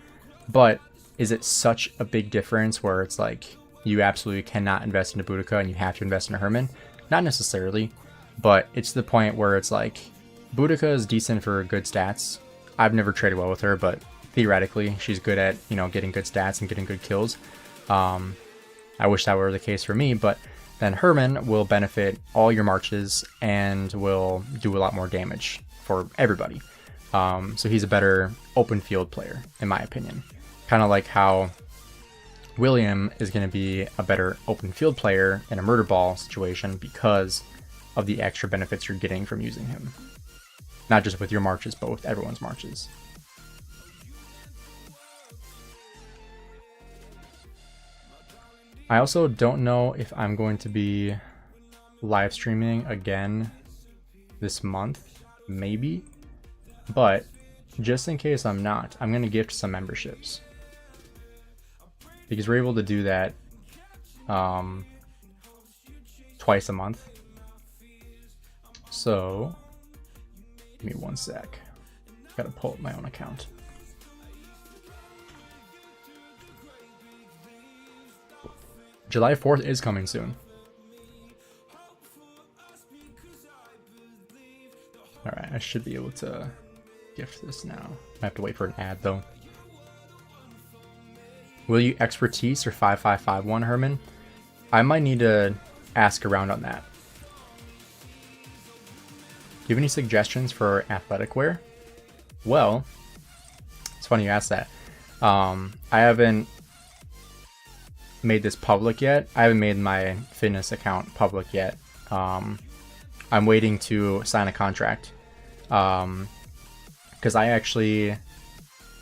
But is it such a big difference where it's like you absolutely cannot invest into Boudica and you have to invest in a Herman? Not necessarily, but it's the point where it's like Boudica is decent for good stats. I've never traded well with her, but theoretically she's good at, you know, getting good stats and getting good kills. I wish that were the case for me, but then Herman will benefit all your marches and will do a lot more damage for everybody. So he's a better open field player, in my opinion. Kind of like how William is going to be a better open field player in a murder ball situation because of the extra benefits you're getting from using him. Not just with your marches, but with everyone's marches. I also don't know if I'm going to be live streaming again this month, maybe. But just in case I'm not, I'm going to gift some memberships. Because we're able to do that twice a month. So, give me 1 sec. Gotta pull up my own account. July 4th is coming soon. I should be able to gift this now. I have to wait for an ad though. Will you expertise or 5551 Herman? I might need to ask around on that. Do you have any suggestions for athletic wear? Well, it's funny you asked that. I haven't made this public yet. I haven't made my fitness account public yet. I'm waiting to sign a contract. Because I actually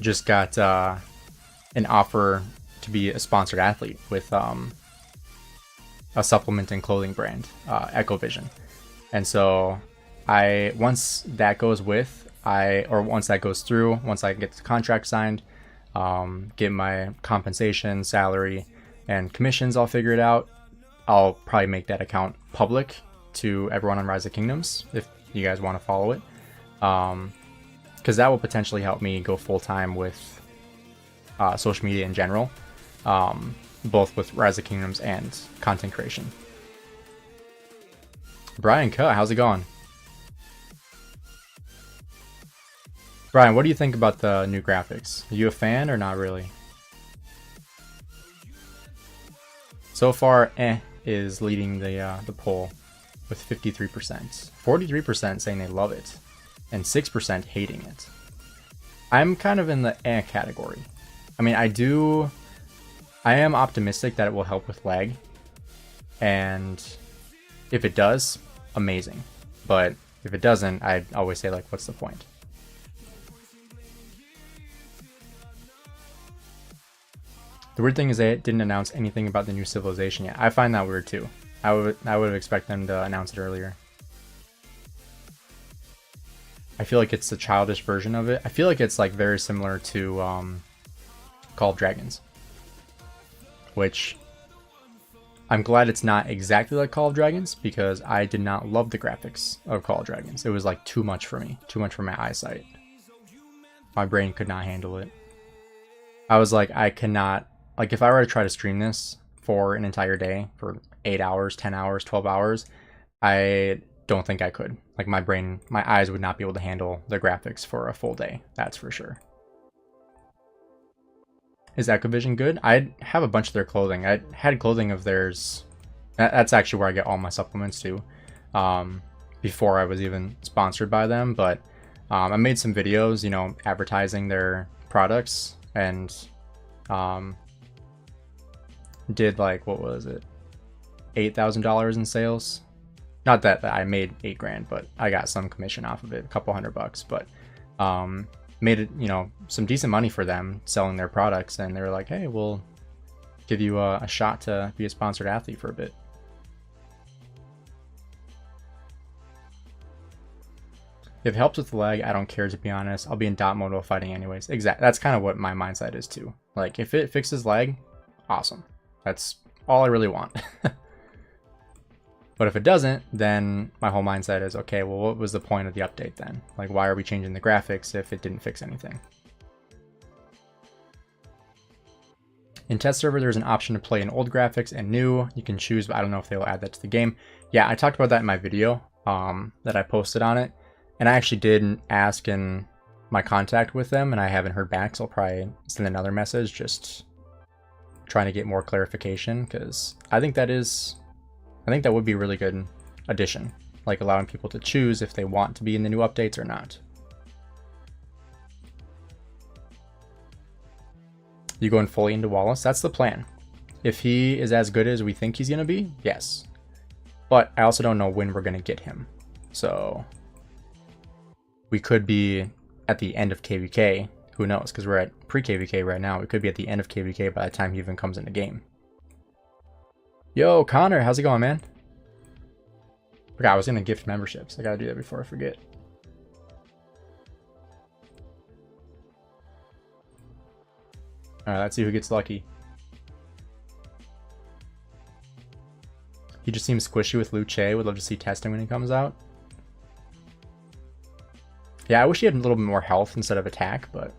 just got an offer to be a sponsored athlete with a supplement and clothing brand, Echovision. And so once that goes through, once I get the contract signed, get my compensation, salary, and commissions all figured out, I'll probably make that account public to everyone on Rise of Kingdoms if you guys want to follow it. Because that will potentially help me go full-time with social media in general, both with Rise of Kingdoms and content creation. Brian Kuh, how's it going? Brian, what do you think about the new graphics? Are you a fan or not really? So far, is leading the poll with 53%. 43% saying they love it, and 6% hating it. I'm kind of in the category. I mean, I am optimistic that it will help with lag, and if it does, amazing. But if it doesn't, I'd always say, like, what's the point? The weird thing is they didn't announce anything about the new civilization yet. I find that weird too. I would have expected them to announce it earlier. I feel like it's the childish version of it. I feel like it's like very similar to Call of Dragons, which I'm glad it's not exactly like Call of Dragons, because I did not love the graphics of Call of Dragons. It was like too much for me, too much for my eyesight. My brain could not handle it. I was like, I cannot, like, if I were to try to stream this for an entire day, for 8 hours, 10 hours, 12 hours, I don't think I could. Like, my brain, my eyes would not be able to handle the graphics for a full day, that's for sure. Is Echovision good? I have a bunch of their clothing. I had clothing of theirs. That's actually where I get all my supplements too, before I was even sponsored by them. But I made some videos, you know, advertising their products, and did, like, what was it, $8,000 in sales. Not that I made 8 grand, but I got some commission off of it, a couple $100. But made it, you know, some decent money for them selling their products, and they were like, hey, we'll give you a shot to be a sponsored athlete for a bit. If it helps with the lag, I don't care, to be honest. I'll be in dot mode while fighting anyways. Exactly. That's kind of what my mindset is too. Like, if it fixes lag, awesome. That's all I really want. But if it doesn't, then my whole mindset is, okay, well, what was the point of the update then? Like, why are we changing the graphics if it didn't fix anything? In test server, there's an option to play in old graphics and new. You can choose, but I don't know if they will add that to the game. Yeah, I talked about that in my video that I posted on it. And I actually did ask in my contact with them, and I haven't heard back, so I'll probably send another message just trying to get more clarification, because I think that would be a really good addition, like allowing people to choose if they want to be in the new updates or not. You going fully into Wallace? That's the plan. If he is as good as we think he's going to be, yes. But I also don't know when we're going to get him. So we could be at the end of KVK. Who knows? Because we're at pre-KVK right now. We could be at the end of KVK by the time he even comes in the game. Yo, Connor, how's it going, man? Forgot I was going to gift memberships. I got to do that before I forget. All right, let's see who gets lucky. He just seems squishy with Luce. Would love to see testing when he comes out. Yeah, I wish he had a little bit more health instead of attack, but...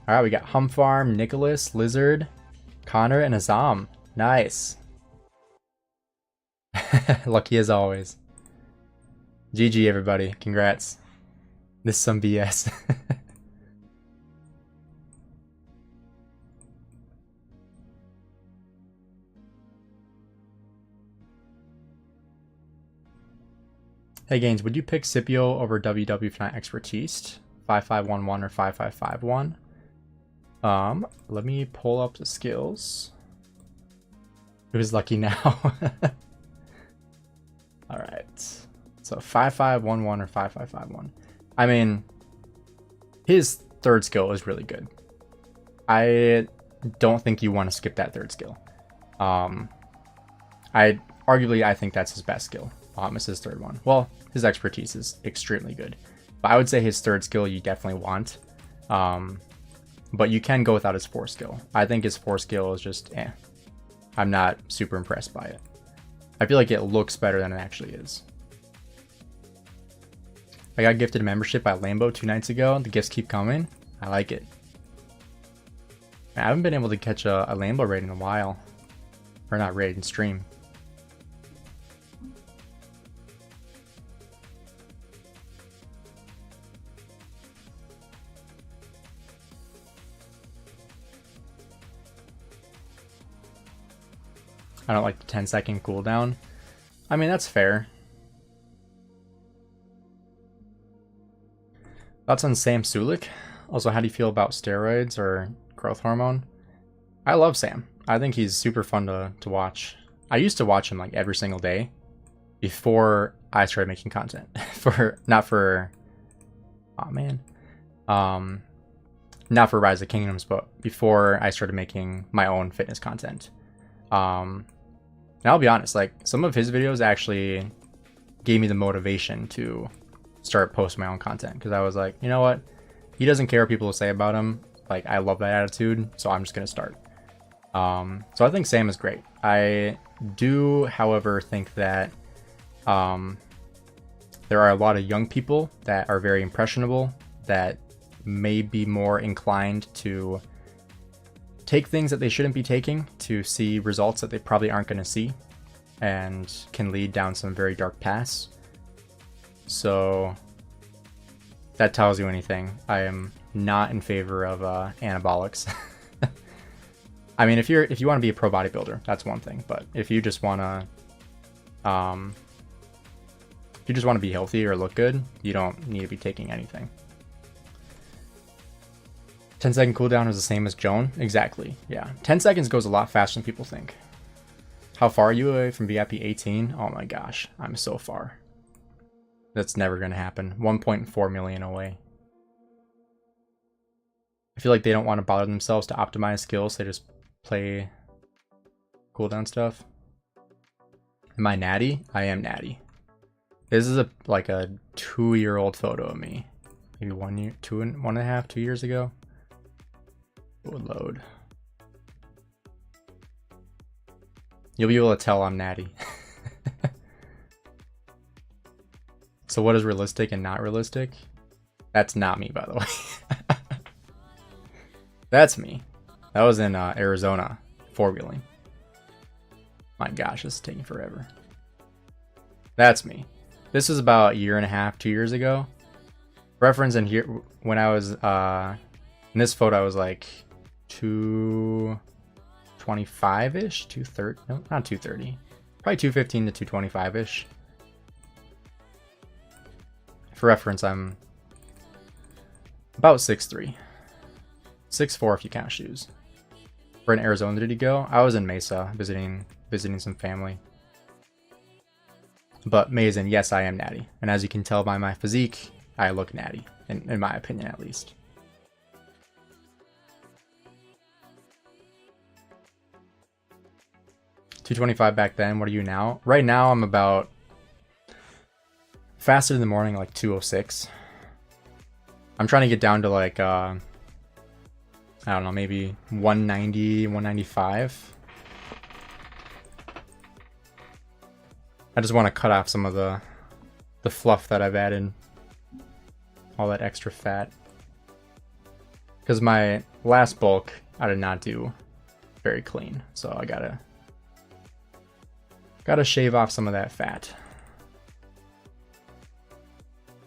Alright, we got Humfarm, Nicholas, Lizard, Connor, and Azam. Nice. Lucky as always. GG, everybody. Congrats. This is some BS. Hey Gainz, would you pick Scipio over WW if not expertise? 5511 or 5551? Let me pull up the skills. Who's lucky now? Alright. So 5511 or 5551. I mean, his third skill is really good. I don't think you want to skip that third skill. I think that's his best skill. It's his third one. Well, his expertise is extremely good, but I would say his third skill you definitely want. But you can go without his fourth skill. I think his fourth skill is just I'm not super impressed by it. I feel like it looks better than it actually is. I got gifted a membership by Lambo 2 nights ago. The gifts keep coming. I like it. I haven't been able to catch a Lambo raid in a while. Or not raid, in stream. I don't like the 10-second cooldown. I mean, that's fair. Thoughts on Sam Sulik? Also, how do you feel about steroids or growth hormone? I love Sam. I think he's super fun to watch. I used to watch him like every single day before I started making content. Not for Rise of Kingdoms, but before I started making my own fitness content. And I'll be honest, like some of his videos actually gave me the motivation to start posting my own content, because I was like, you know what, he doesn't care what people say about him. Like, I love that attitude, so I'm just gonna start. So I think Sam is great. I do, however, think that there are a lot of young people that are very impressionable that may be more inclined to take things that they shouldn't be taking to see results that they probably aren't going to see, and can lead down some very dark paths. So that tells you anything. I am not in favor of anabolics. I mean, if you want to be a pro bodybuilder, that's one thing. But if you just want to be healthy or look good, you don't need to be taking anything. 10-second cooldown is the same as Joan? Exactly, yeah. 10 seconds goes a lot faster than people think. How far are you away from VIP 18? Oh my gosh, I'm so far. That's never going to happen. 1.4 million away. I feel like they don't want to bother themselves to optimize skills. They just play cooldown stuff. Am I natty? I am natty. This is like a 2-year-old photo of me. Maybe 1 year, 2 years ago. Would load. You'll be able to tell I'm natty. So what is realistic and not realistic? That's not me, by the way. That's me. That was in Arizona, 4-wheeling. My gosh, this is taking forever. That's me. This is about 1.5 years, 2 years ago. Reference in here, when I was in this photo, I was like 225-ish, 230, no, not 230, probably 215 to 225-ish. For reference, I'm about 6'3", 6'4" if you count shoes. Where in Arizona did he go? I was in Mesa visiting some family. But amazing, yes, I am natty, and as you can tell by my physique, I look natty, in my opinion at least. $225 back then. What are you now? Right now, I'm about faster in the morning, like 206. I'm trying to get down to like I don't know, maybe 190, 195. I just want to cut off some of the fluff that I've added, all that extra fat, because my last bulk I did not do very clean, so I gotta shave off some of that fat.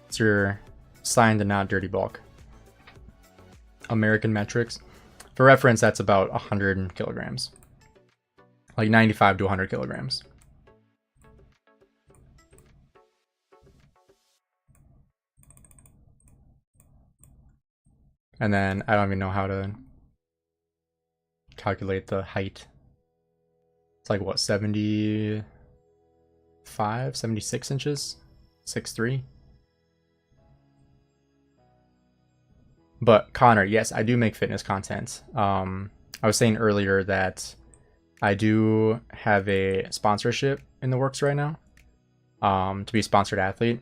What's your signed and not dirty bulk. American metrics. For reference, that's about 100 kilograms. Like 95 to 100 kilograms. And then I don't even know how to calculate the height. It's like what, 75, 76 inches? 6'3". But Connor, yes, I do make fitness content. I was saying earlier that I do have a sponsorship in the works right now, to be a sponsored athlete.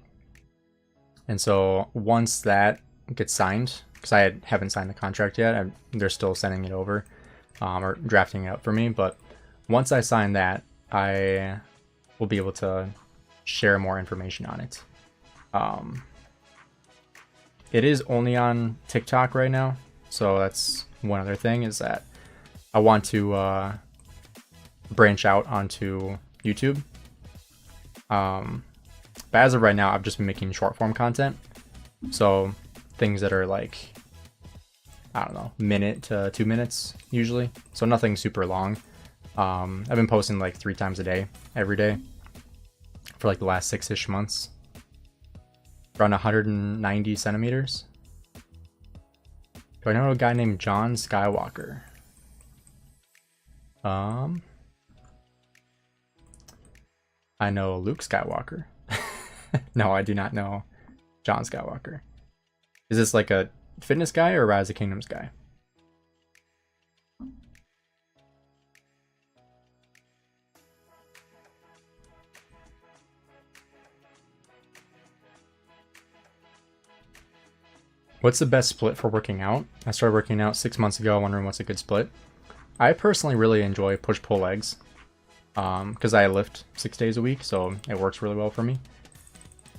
And so once that gets signed, because I haven't signed the contract yet, they're still sending it over, or drafting it up for me. But once I sign that, I will be able to share more information on it. It is only on TikTok right now, so that's one other thing, is that I want to branch out onto YouTube. But as of right now, I've just been making short form content, so things that are like, I don't know, minute to 2 minutes usually, so nothing super long. I've been posting like 3 times a day, every day, for like the last 6-ish months. Around 190 centimeters. Do I know a guy named John Skywalker? I know Luke Skywalker. No, I do not know John Skywalker. Is this like a fitness guy or a Rise of Kingdoms guy? What's the best split for working out? I started working out 6 months ago, wondering what's a good split. I personally really enjoy push-pull legs, because I lift 6 days a week, so it works really well for me.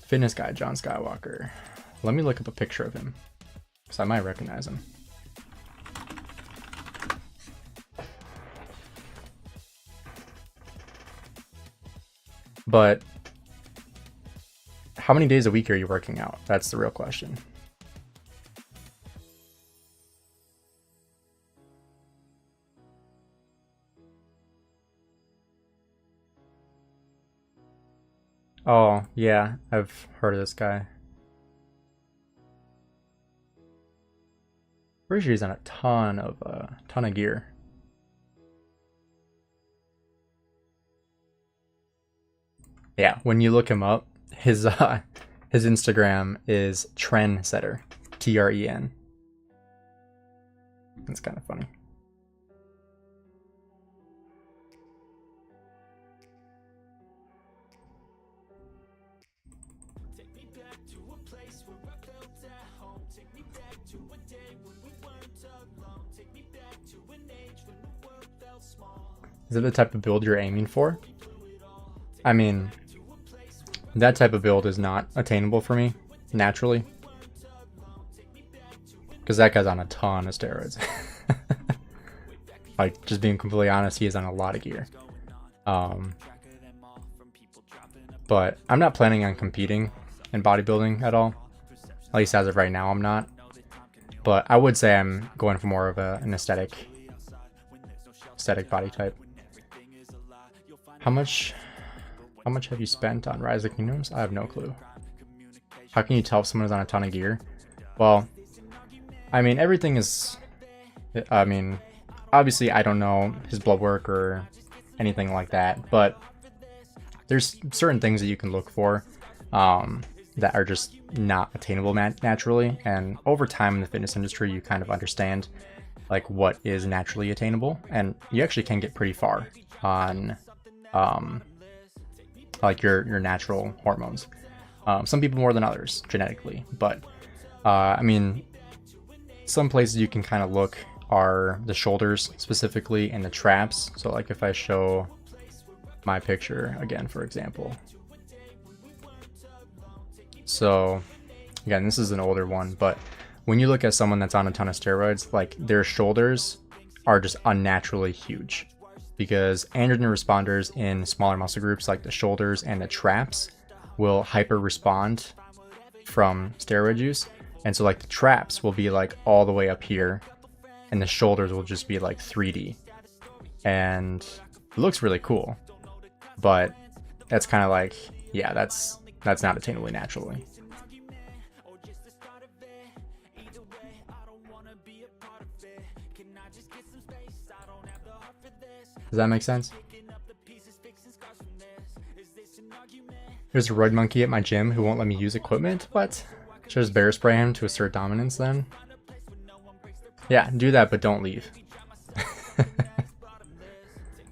Fitness guy, John Skywalker. Let me look up a picture of him, because I might recognize him. But how many days a week are you working out? That's the real question. Oh, yeah, I've heard of this guy. Pretty sure he's on a ton of gear. Yeah, when you look him up, his Instagram is Trendsetter, TREN. That's kind of funny. Is it the type of build you're aiming for? I mean, that type of build is not attainable for me, naturally. Because that guy's on a ton of steroids. Like, just being completely honest, he is on a lot of gear. But I'm not planning on competing in bodybuilding at all. At least as of right now, I'm not. But I would say I'm going for more of an aesthetic body type. How much have you spent on Rise of Kingdoms? I have no clue. How can you tell if someone is on a ton of gear? Well, I mean, everything is... I mean, obviously I don't know his blood work or anything like that, but there's certain things that you can look for that are just not attainable naturally, and over time in the fitness industry you kind of understand like what is naturally attainable, and you actually can get pretty far on like your natural hormones. Some people more than others genetically, but I mean, some places you can kind of look are the shoulders specifically and the traps. So like if I show my picture again, for example. So again, this is an older one, but when you look at someone that's on a ton of steroids, like their shoulders are just unnaturally huge, because androgen responders in smaller muscle groups like the shoulders and the traps will hyper respond from steroid juice. And so like the traps will be like all the way up here and the shoulders will just be like 3D. And it looks really cool, but that's kind of like, yeah, that's not attainable naturally. Does that make sense? There's a roid monkey at my gym who won't let me use equipment. What? Should I just bear spray him to assert dominance then? Yeah, do that, but don't leave.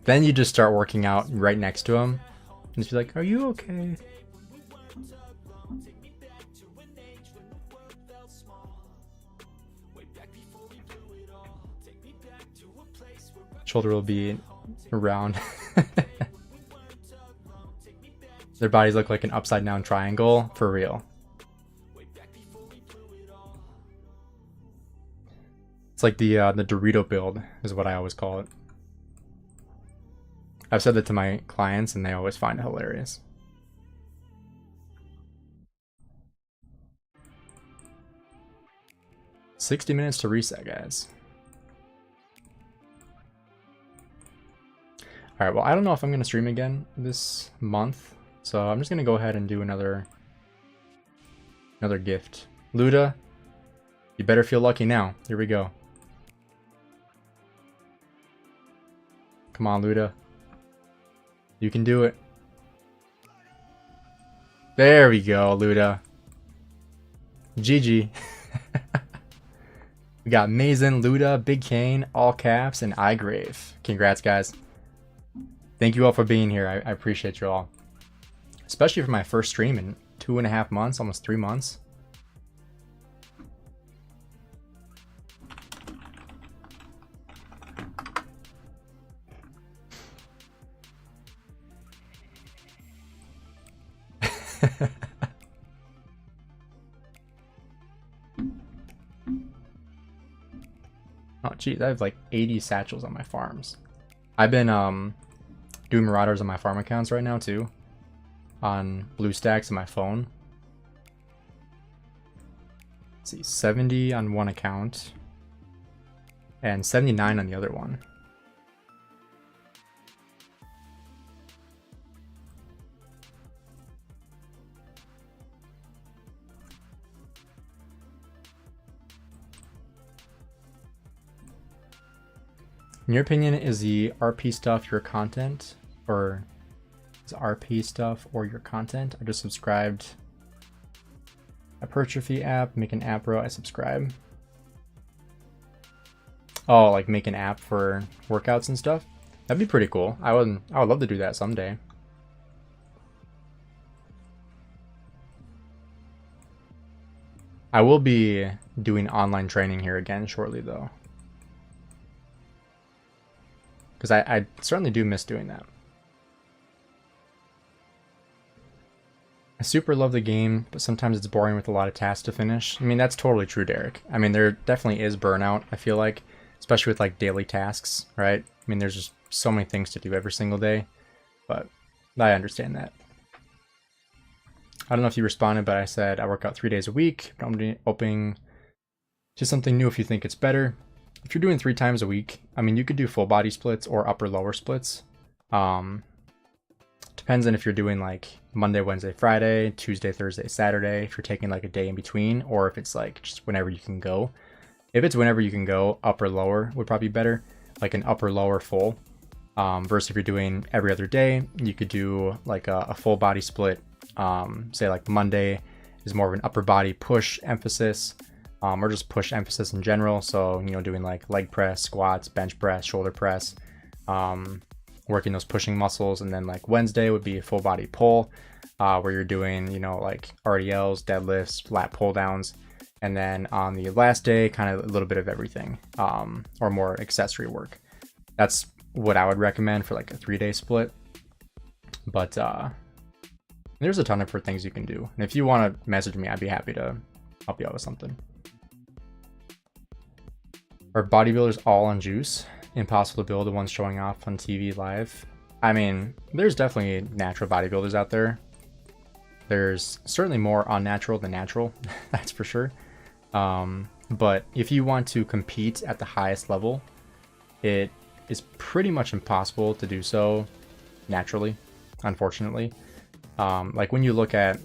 Then you just start working out right next to him and just be like, are you okay? Shoulder will be around. Their bodies look like an upside down triangle, for real. It's like the Dorito build is what I always call it. I've said that to my clients and they always find it hilarious. "60 minutes to reset, guys." Alright, well, I don't know if I'm going to stream again this month, so I'm just going to go ahead and do another gift. Luda, you better feel lucky now. Here we go. Come on, Luda. You can do it. There we go, Luda. GG. We got Mazen, Luda, Big Kane, all caps, and iGrave. Congrats, guys. Thank you all for being here. I appreciate you all. Especially for my first stream in 2.5 months, almost 3 months. Oh geez, I have like 80 satchels on my farms. I've been doing Marauders on my farm accounts right now too, on BlueStacks on my phone. Let's see, 70 on one account and 79 on the other one. In your opinion, is the RP stuff your content, or is RP stuff or your content? I just subscribed hypertrophy app, make an app, bro. I subscribe. Oh, like make an app for workouts and stuff. That'd be pretty cool. I would love to do that someday. I will be doing online training here again shortly though, because I certainly do miss doing that. I super love the game, but sometimes it's boring with a lot of tasks to finish. I mean, that's totally true, Derek. I mean, there definitely is burnout, I feel like, especially with like daily tasks, right? I mean, there's just so many things to do every single day, but I understand that. I don't know if you responded, but I said I work out 3 days a week. I'm opening to something new if you think it's better. If you're doing 3 times a week, I mean, you could do full body splits or upper lower splits. Depends on if you're doing like Monday, Wednesday, Friday, Tuesday, Thursday, Saturday, if you're taking like a day in between, or if it's like just whenever you can go. If it's whenever you can go, upper lower would probably be better, like an upper lower full. Versus if you're doing every other day, you could do like a full body split. Say like Monday is more of an upper body push emphasis, or just push emphasis in general. So, you know, doing like leg press, squats, bench press, shoulder press, working those pushing muscles. And then like Wednesday would be a full body pull, where you're doing, you know, like RDLs, deadlifts, lat pull downs. And then on the last day, kind of a little bit of everything, or more accessory work. That's what I would recommend for like a 3-day split. But there's a ton of different things you can do. And if you want to message me, I'd be happy to help you out with something. Are bodybuilders all on juice? Impossible to build the ones showing off on TV live? I mean, there's definitely natural bodybuilders out there. There's certainly more unnatural than natural, that's for sure. But if you want to compete at the highest level, it is pretty much impossible to do so naturally, unfortunately. Like when you look at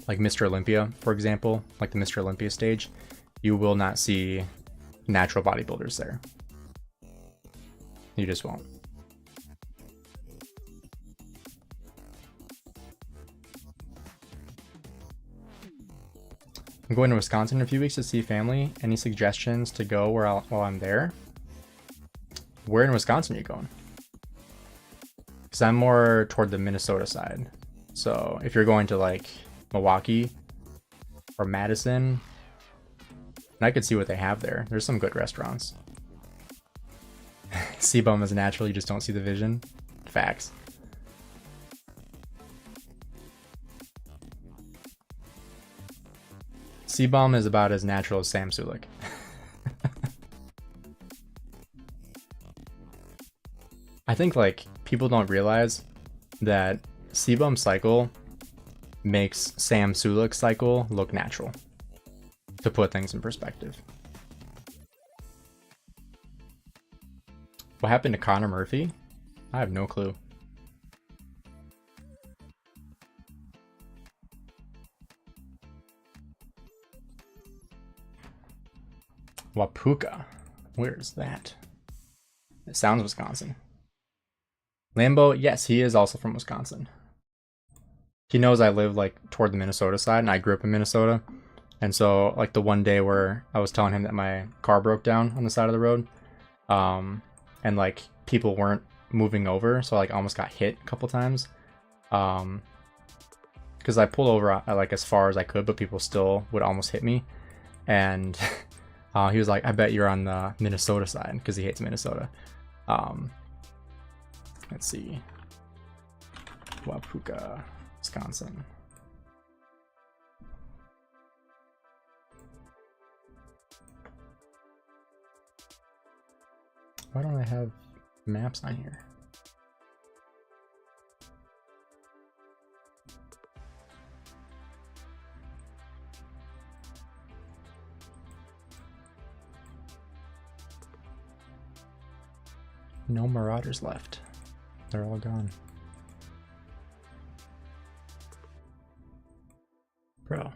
like Mr. Olympia, for example, like the Mr. Olympia stage, you will not see natural bodybuilders there. You just won't. I'm going to Wisconsin in a few weeks to see family. Any suggestions to go while I'm there? Where in Wisconsin are you going? Because I'm more toward the Minnesota side. So if you're going to like Milwaukee or Madison, and I could see what they have there. There's some good restaurants. C-Bum is natural, you just don't see the vision. Facts. C-Bum is about as natural as Sam Sulek. I think like people don't realize that C-Bum's cycle makes Sam Sulek's cycle look natural, to put things in perspective. What happened to Connor Murphy? I have no clue. Wapuka. Where's that? It sounds Wisconsin. Lambo, yes, he is also from Wisconsin. He knows I live like toward the Minnesota side, and I grew up in Minnesota. And so like the one day where I was telling him that my car broke down on the side of the road, and like people weren't moving over, so I like almost got hit a couple times. Because I pulled over like as far as I could, but people still would almost hit me. And he was like, I bet you're on the Minnesota side, because he hates Minnesota. Let's see. Wapuka, Wisconsin. Why don't I have maps on here? No Marauders left. They're all gone. Bro.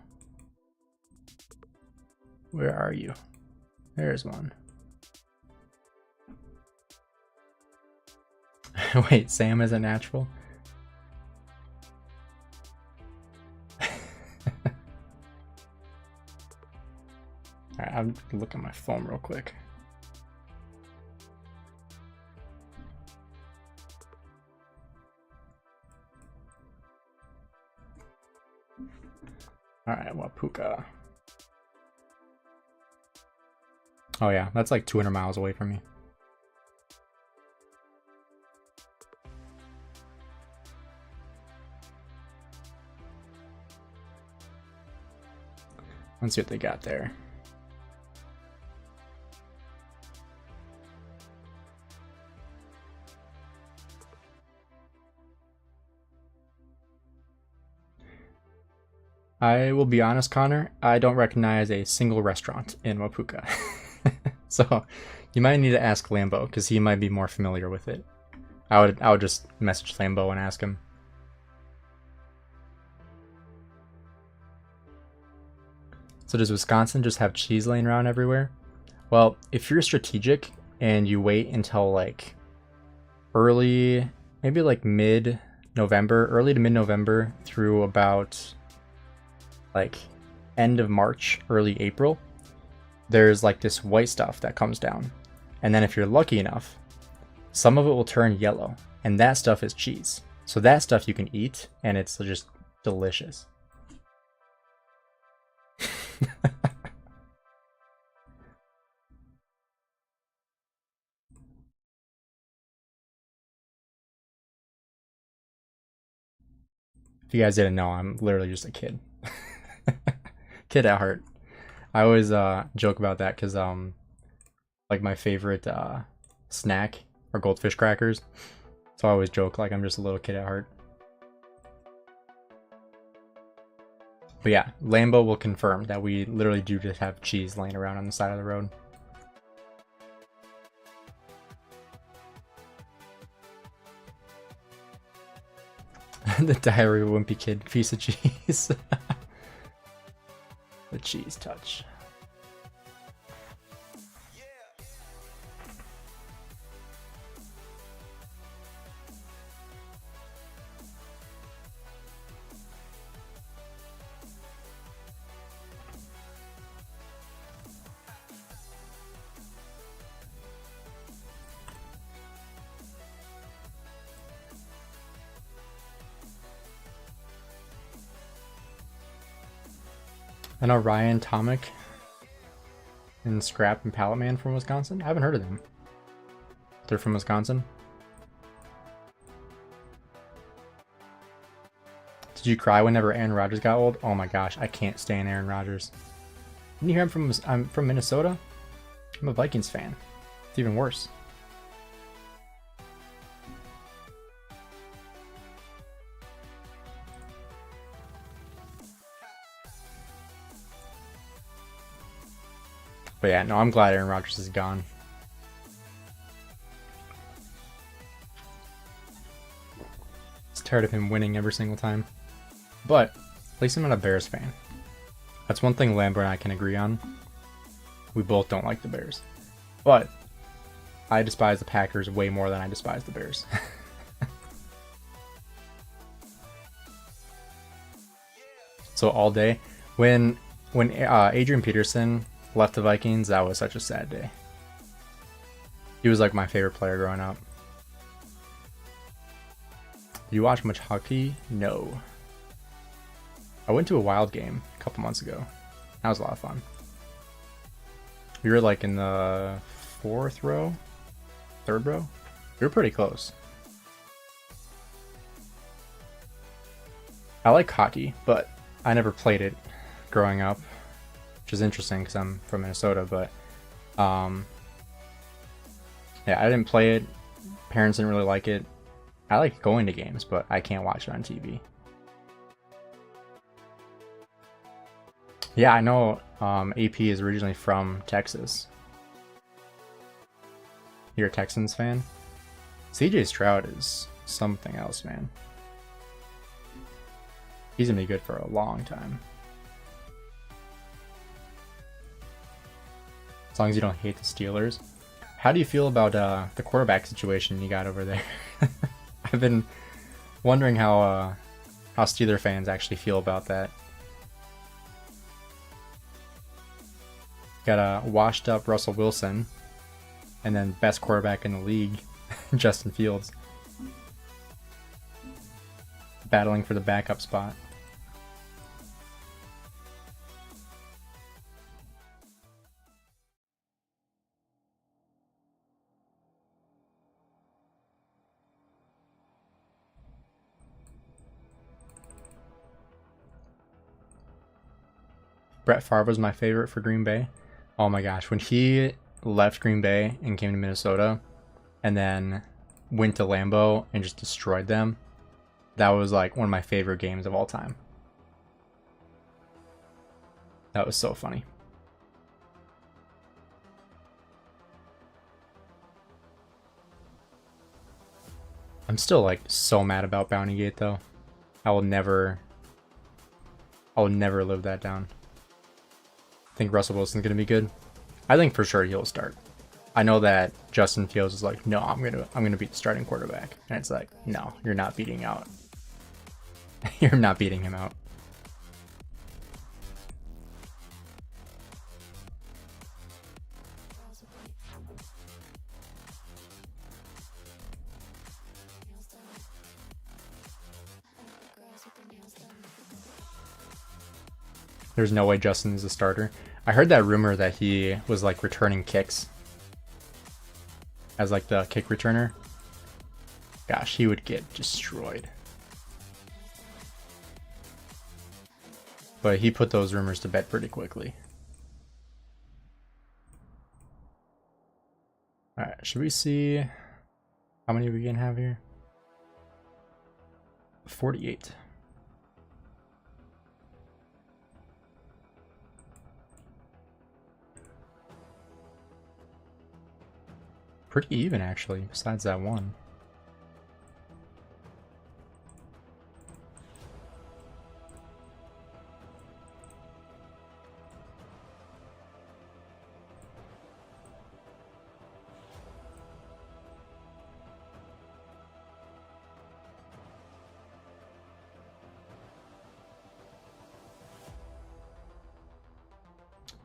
Where are you? There's one. Wait, Sam isn't natural? Alright, I'm looking at my phone real quick. Alright, Wapuka. Oh yeah, that's like 200 miles away from me. Let's see what they got there. I will be honest, Connor, I don't recognize a single restaurant in Wapuka. So you might need to ask Lambo, because he might be more familiar with it. I would just message Lambo and ask him. So does Wisconsin just have cheese laying around everywhere? Well, if you're strategic and you wait until like early, maybe like mid-November, early to mid-November through about like end of March, early April, there's like this white stuff that comes down. And then if you're lucky enough, some of it will turn yellow, and that stuff is cheese. So that stuff you can eat, and it's just delicious. If you guys didn't know, I'm literally just a kid. Kid at heart. I always joke about that because like my favorite snack are goldfish crackers. So I always joke like I'm just a little kid at heart. But yeah, Lambo will confirm that we literally do just have cheese laying around on the side of the road. The Diary of a Wimpy Kid piece of cheese. The cheese touch. I know Ryan Tomic and Scrap and Pallet Man from Wisconsin. I haven't heard of them. They're from Wisconsin. Did you cry whenever Aaron Rodgers got old? Oh my gosh, I can't stand Aaron Rodgers. Didn't you hear I'm from Minnesota? I'm a Vikings fan. It's even worse. But yeah, no, I'm glad Aaron Rodgers is gone. It's tired of him winning every single time. But at least I'm not a Bears fan. That's one thing Lambert and I can agree on. We both don't like the Bears. But I despise the Packers way more than I despise the Bears. So all day. When Adrian Peterson left the Vikings, that was such a sad day. He was like my favorite player growing up. Did you watch much hockey? No. I went to a Wild game a couple months ago. That was a lot of fun. We were like in the 4th row? 3rd row? We were pretty close. I like hockey, but I never played it growing up. Which is interesting because I'm from Minnesota, but yeah, I didn't play it. Parents didn't really like it. I like going to games, but I can't watch it on TV. Yeah, I know AP is originally from Texas. You're a Texans fan? CJ Stroud is something else, man. He's gonna be good for a long time. As long as you don't hate the Steelers. How do you feel about the quarterback situation you got over there? I've been wondering how Steeler fans actually feel about that. Got a washed up Russell Wilson, and then best quarterback in the league, Justin Fields, battling for the backup spot. Brett Favre was my favorite for Green Bay. Oh my gosh, when he left Green Bay and came to Minnesota and then went to Lambeau and just destroyed them, that was like one of my favorite games of all time. That was so funny. I'm still like so mad about Bountygate though. I will never live that down. I think Russell Wilson's gonna be good. I think for sure he'll start. I know that Justin Fields is like, no, I'm gonna be the starting quarterback, and it's like, no, you're not beating out. You're not beating him out. There's no way Justin is a starter. I heard that rumor that he was like returning kicks as like the kick returner. Gosh, he would get destroyed. But he put those rumors to bed pretty quickly. Alright, should we see how many we can have here? 48. Pretty even, actually, besides that one.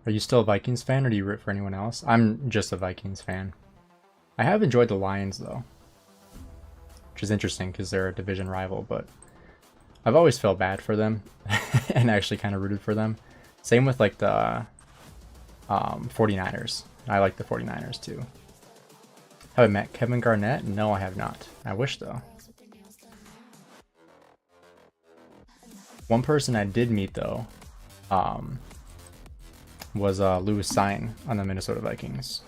Are you still a Vikings fan, or do you root for anyone else? I'm just a Vikings fan. I have enjoyed the Lions, though. Which is interesting, because they're a division rival, but I've always felt bad for them, and actually kind of rooted for them. Same with, like, the 49ers. I like the 49ers, too. Have I met Kevin Garnett? No, I have not. I wish, though. One person I did meet, though, was Louis Sign on the Minnesota Vikings.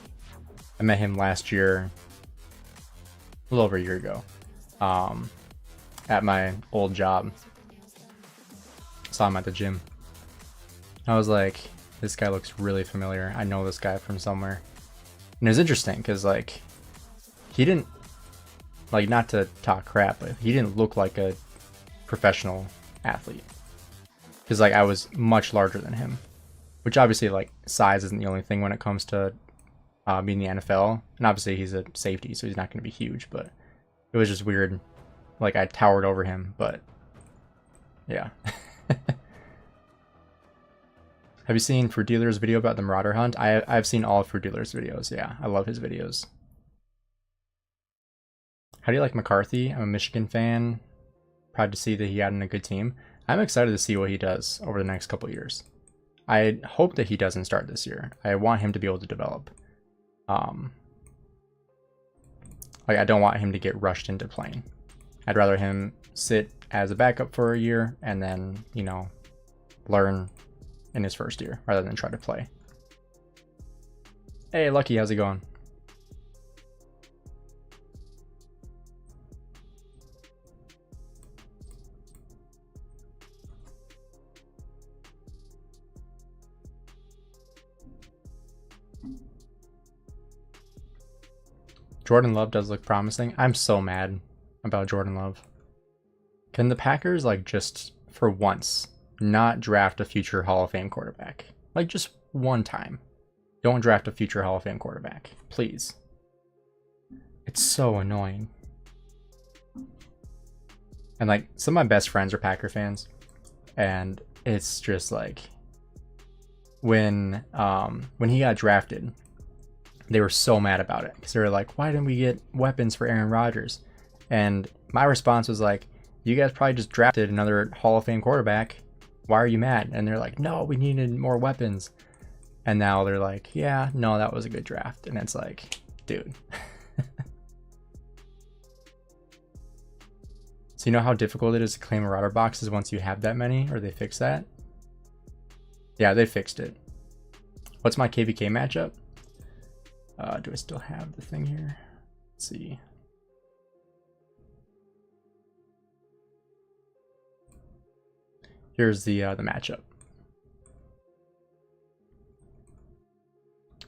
I met him last year, a little over a year ago, at my old job. Saw him at the gym. I was like, this guy looks really familiar. I know this guy from somewhere. And it was interesting because, like, he didn't, like, not to talk crap, but he didn't look like a professional athlete. Because, like, I was much larger than him. Which obviously, like, size isn't the only thing when it comes to being the NFL. And obviously he's a safety, so he's not going to be huge. But it was just weird. Like, I towered over him, but yeah. Have you seen Fruit Dealer's video about the Marauder hunt? I've seen all of Fruit Dealer's videos, yeah. I love his videos. How do you like McCarthy? I'm a Michigan fan. Proud to see that he got in a good team. I'm excited to see what he does over the next couple of years. I hope that he doesn't start this year. I want him to be able to develop. Like, I don't want him to get rushed into playing. I'd rather him sit as a backup for a year and then, you know, learn in his first year rather than try to play. Hey, Lucky, how's it going? Jordan Love does look promising. I'm so mad about Jordan Love. Can the Packers, like, just for once not draft a future Hall of Fame quarterback? Like, just one time. Don't draft a future Hall of Fame quarterback, please. It's so annoying. And, like, some of my best friends are Packer fans, and it's just like when he got drafted, they were so mad about it because they were like, why didn't we get weapons for Aaron Rodgers? And my response was like, you guys probably just drafted another Hall of Fame quarterback. Why are you mad? And they're like, no, we needed more weapons. And now they're like, yeah, no, that was a good draft. And it's like, dude. So you know how difficult it is to claim Marauder boxes once you have that many? Or they fix that? Yeah, they fixed it. What's my KVK matchup? Do I still have the thing here? Let's see. Here's the matchup.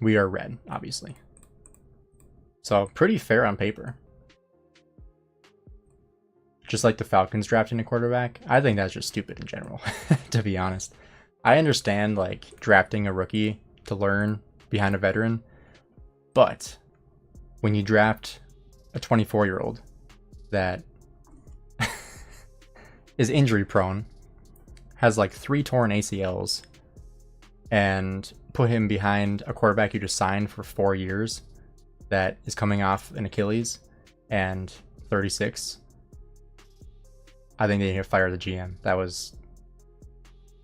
We are red, obviously. So pretty fair on paper. Just like the Falcons drafting a quarterback. I think that's just stupid in general, to be honest. I understand, like, drafting a rookie to learn behind a veteran. But when you draft a 24-year-old that is injury prone, has like 3 torn ACLs, and put him behind a quarterback you just signed for 4 years that is coming off an Achilles and 36, I think they need to fire the GM. That was,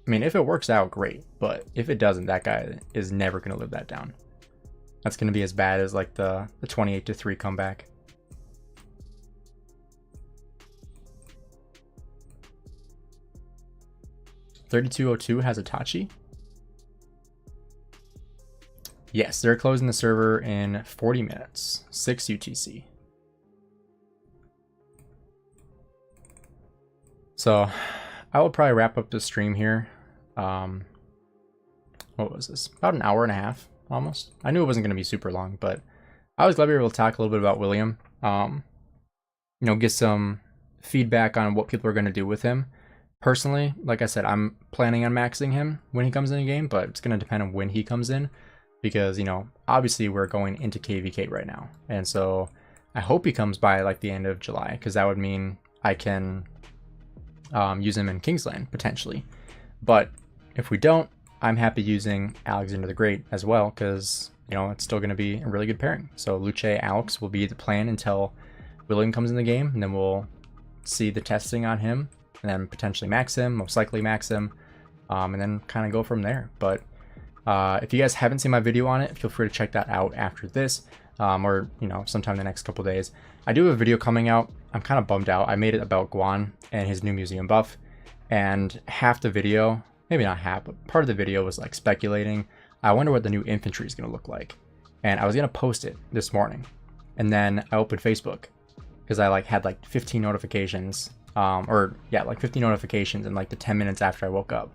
I mean, if it works out, great. But if it doesn't, that guy is never going to live that down. That's going to be as bad as like the 28-3 comeback. $32.02 has Itachi. Yes, they're closing the server in 40 minutes. 6 UTC. So I will probably wrap up the stream here. What was this? About an hour and a half. Almost. I knew it wasn't going to be super long, but I was glad we were able to talk a little bit about William. You know, get some feedback on what people are going to do with him. Personally, like I said, I'm planning on maxing him when he comes in a game, but it's going to depend on when he comes in because, you know, obviously we're going into KVK right now. And so I hope he comes by like the end of July because that would mean I can use him in Kingsland potentially. But if we don't, I'm happy using Alexander the Great as well because, you know, it's still going to be a really good pairing. So Luce Alex will be the plan until William comes in the game, and then we'll see the testing on him and then potentially max him, most likely max him, and then kind of go from there. But if you guys haven't seen my video on it, feel free to check that out after this, or, you know, sometime in the next couple days. I do have a video coming out. I'm kind of bummed out. I made it about Guan and his new museum buff, and half the video, maybe not half, but part of the video was like speculating. I wonder what the new infantry is going to look like. And I was going to post it this morning. And then I opened Facebook because I like had like 15 notifications, like 15 notifications in like the 10 minutes after I woke up.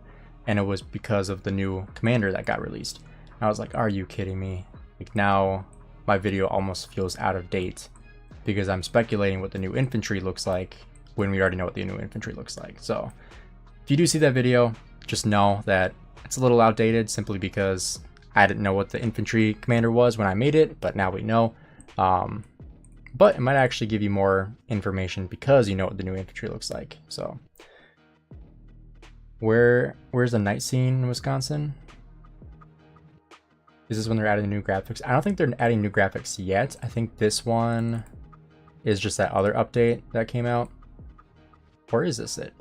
And it was because of the new commander that got released. And I was like, are you kidding me? Like now my video almost feels out of date because I'm speculating what the new infantry looks like when we already know what the new infantry looks like. So if you do see that video, just know that it's a little outdated simply because I didn't know what the infantry commander was when I made it, but now we know. But it might actually give you more information because you know what the new infantry looks like. So where's the night scene in Wisconsin? Is this when they're adding new graphics? I don't think they're adding new graphics yet. I think this one is just that other update that came out. Or is this it?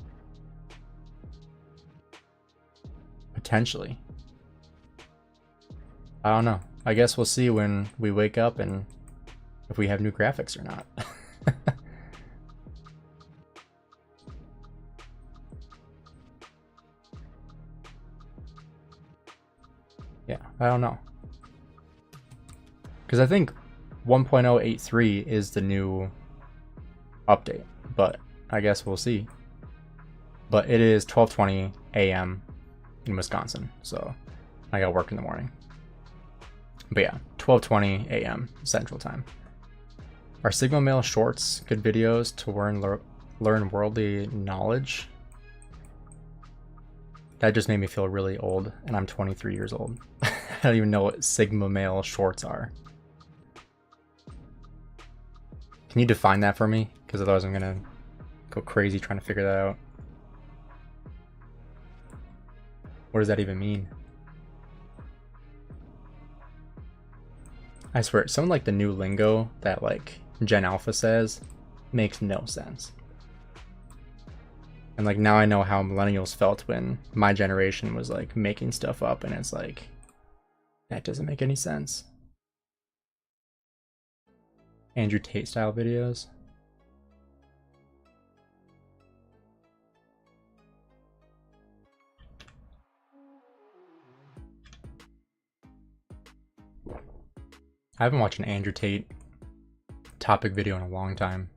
Potentially. I don't know. I guess we'll see when we wake up and if we have new graphics or not. Yeah, I don't know. Because I think 1.083 is the new update, but I guess we'll see. But it is 12:20 a.m. in Wisconsin, so I got work in the morning. But yeah, 12:20 a.m. Central Time. Are Sigma Male shorts good videos to learn worldly knowledge? That just made me feel really old, and I'm 23 years old. I don't even know what Sigma Male shorts are. Can you define that for me? Because otherwise I'm gonna go crazy trying to figure that out. What does that even mean? I swear, some like the new lingo that like Gen Alpha says makes no sense. And like now I know how millennials felt when my generation was like making stuff up, and it's like, that doesn't make any sense. Andrew Tate style videos. I haven't watched an Andrew Tate topic video in a long time.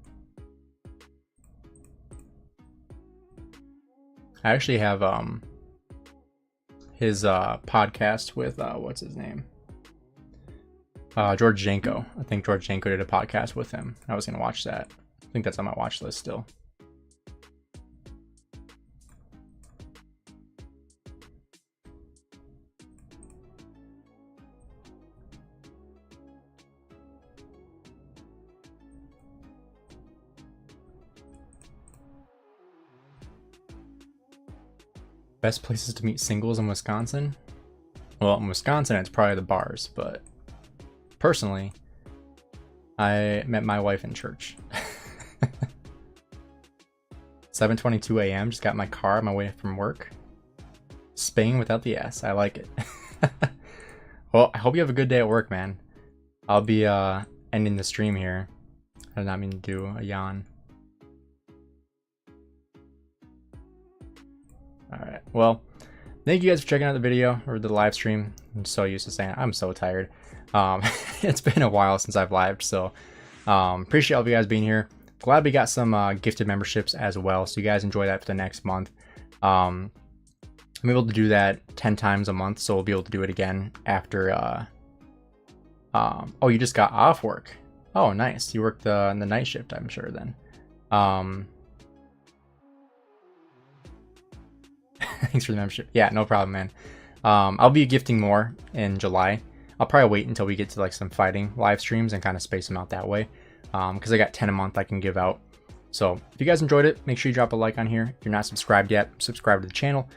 I actually have his podcast with what's his name? George Janko. I think George Janko did a podcast with him. I was gonna watch that. I think that's on my watch list still. Best places to meet singles in Wisconsin? Well, in Wisconsin, it's probably the bars, but personally, I met my wife in church. 7:22 a.m. Just got in my car on my way from work. Spain without the S. I like it. Well, I hope you have a good day at work, man. I'll be ending the stream here. I did not mean to do a yawn. Alright, well, thank you guys for checking out the video or the live stream. I'm so used to saying it. I'm so tired. It's been a while since I've lived, so appreciate all of you guys being here. Glad we got some gifted memberships as well, so you guys enjoy that for the next month. I'm able to do that 10 times a month, so we'll be able to do it again after Oh, you just got off work. Oh, nice. You worked the night shift, I'm sure then. Thanks for the membership. Yeah, no problem, man. I'll be gifting more in July. I'll probably wait until we get to like some fighting live streams and kind of space them out that way. Because I got 10 a month I can give out. So if you guys enjoyed it, make sure you drop a like on here. If you're not subscribed yet, subscribe to the channel.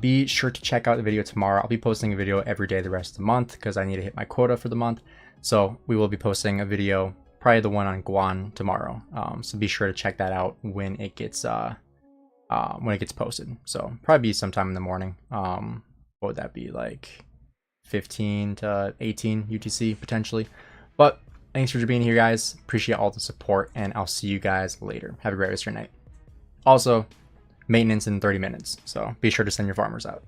Be sure to check out the video tomorrow. I'll be posting a video every day the rest of the month because I need to hit my quota for the month. So we will be posting a video, probably the one on Guan tomorrow. So be sure to check that out when it gets posted. So probably be sometime in the morning. What would that be, like 15 to 18 UTC potentially? But thanks for being here, guys. Appreciate all the support, and I'll see you guys later. Have a great rest of your night. Also, maintenance in 30 minutes, so be sure to send your farmers out.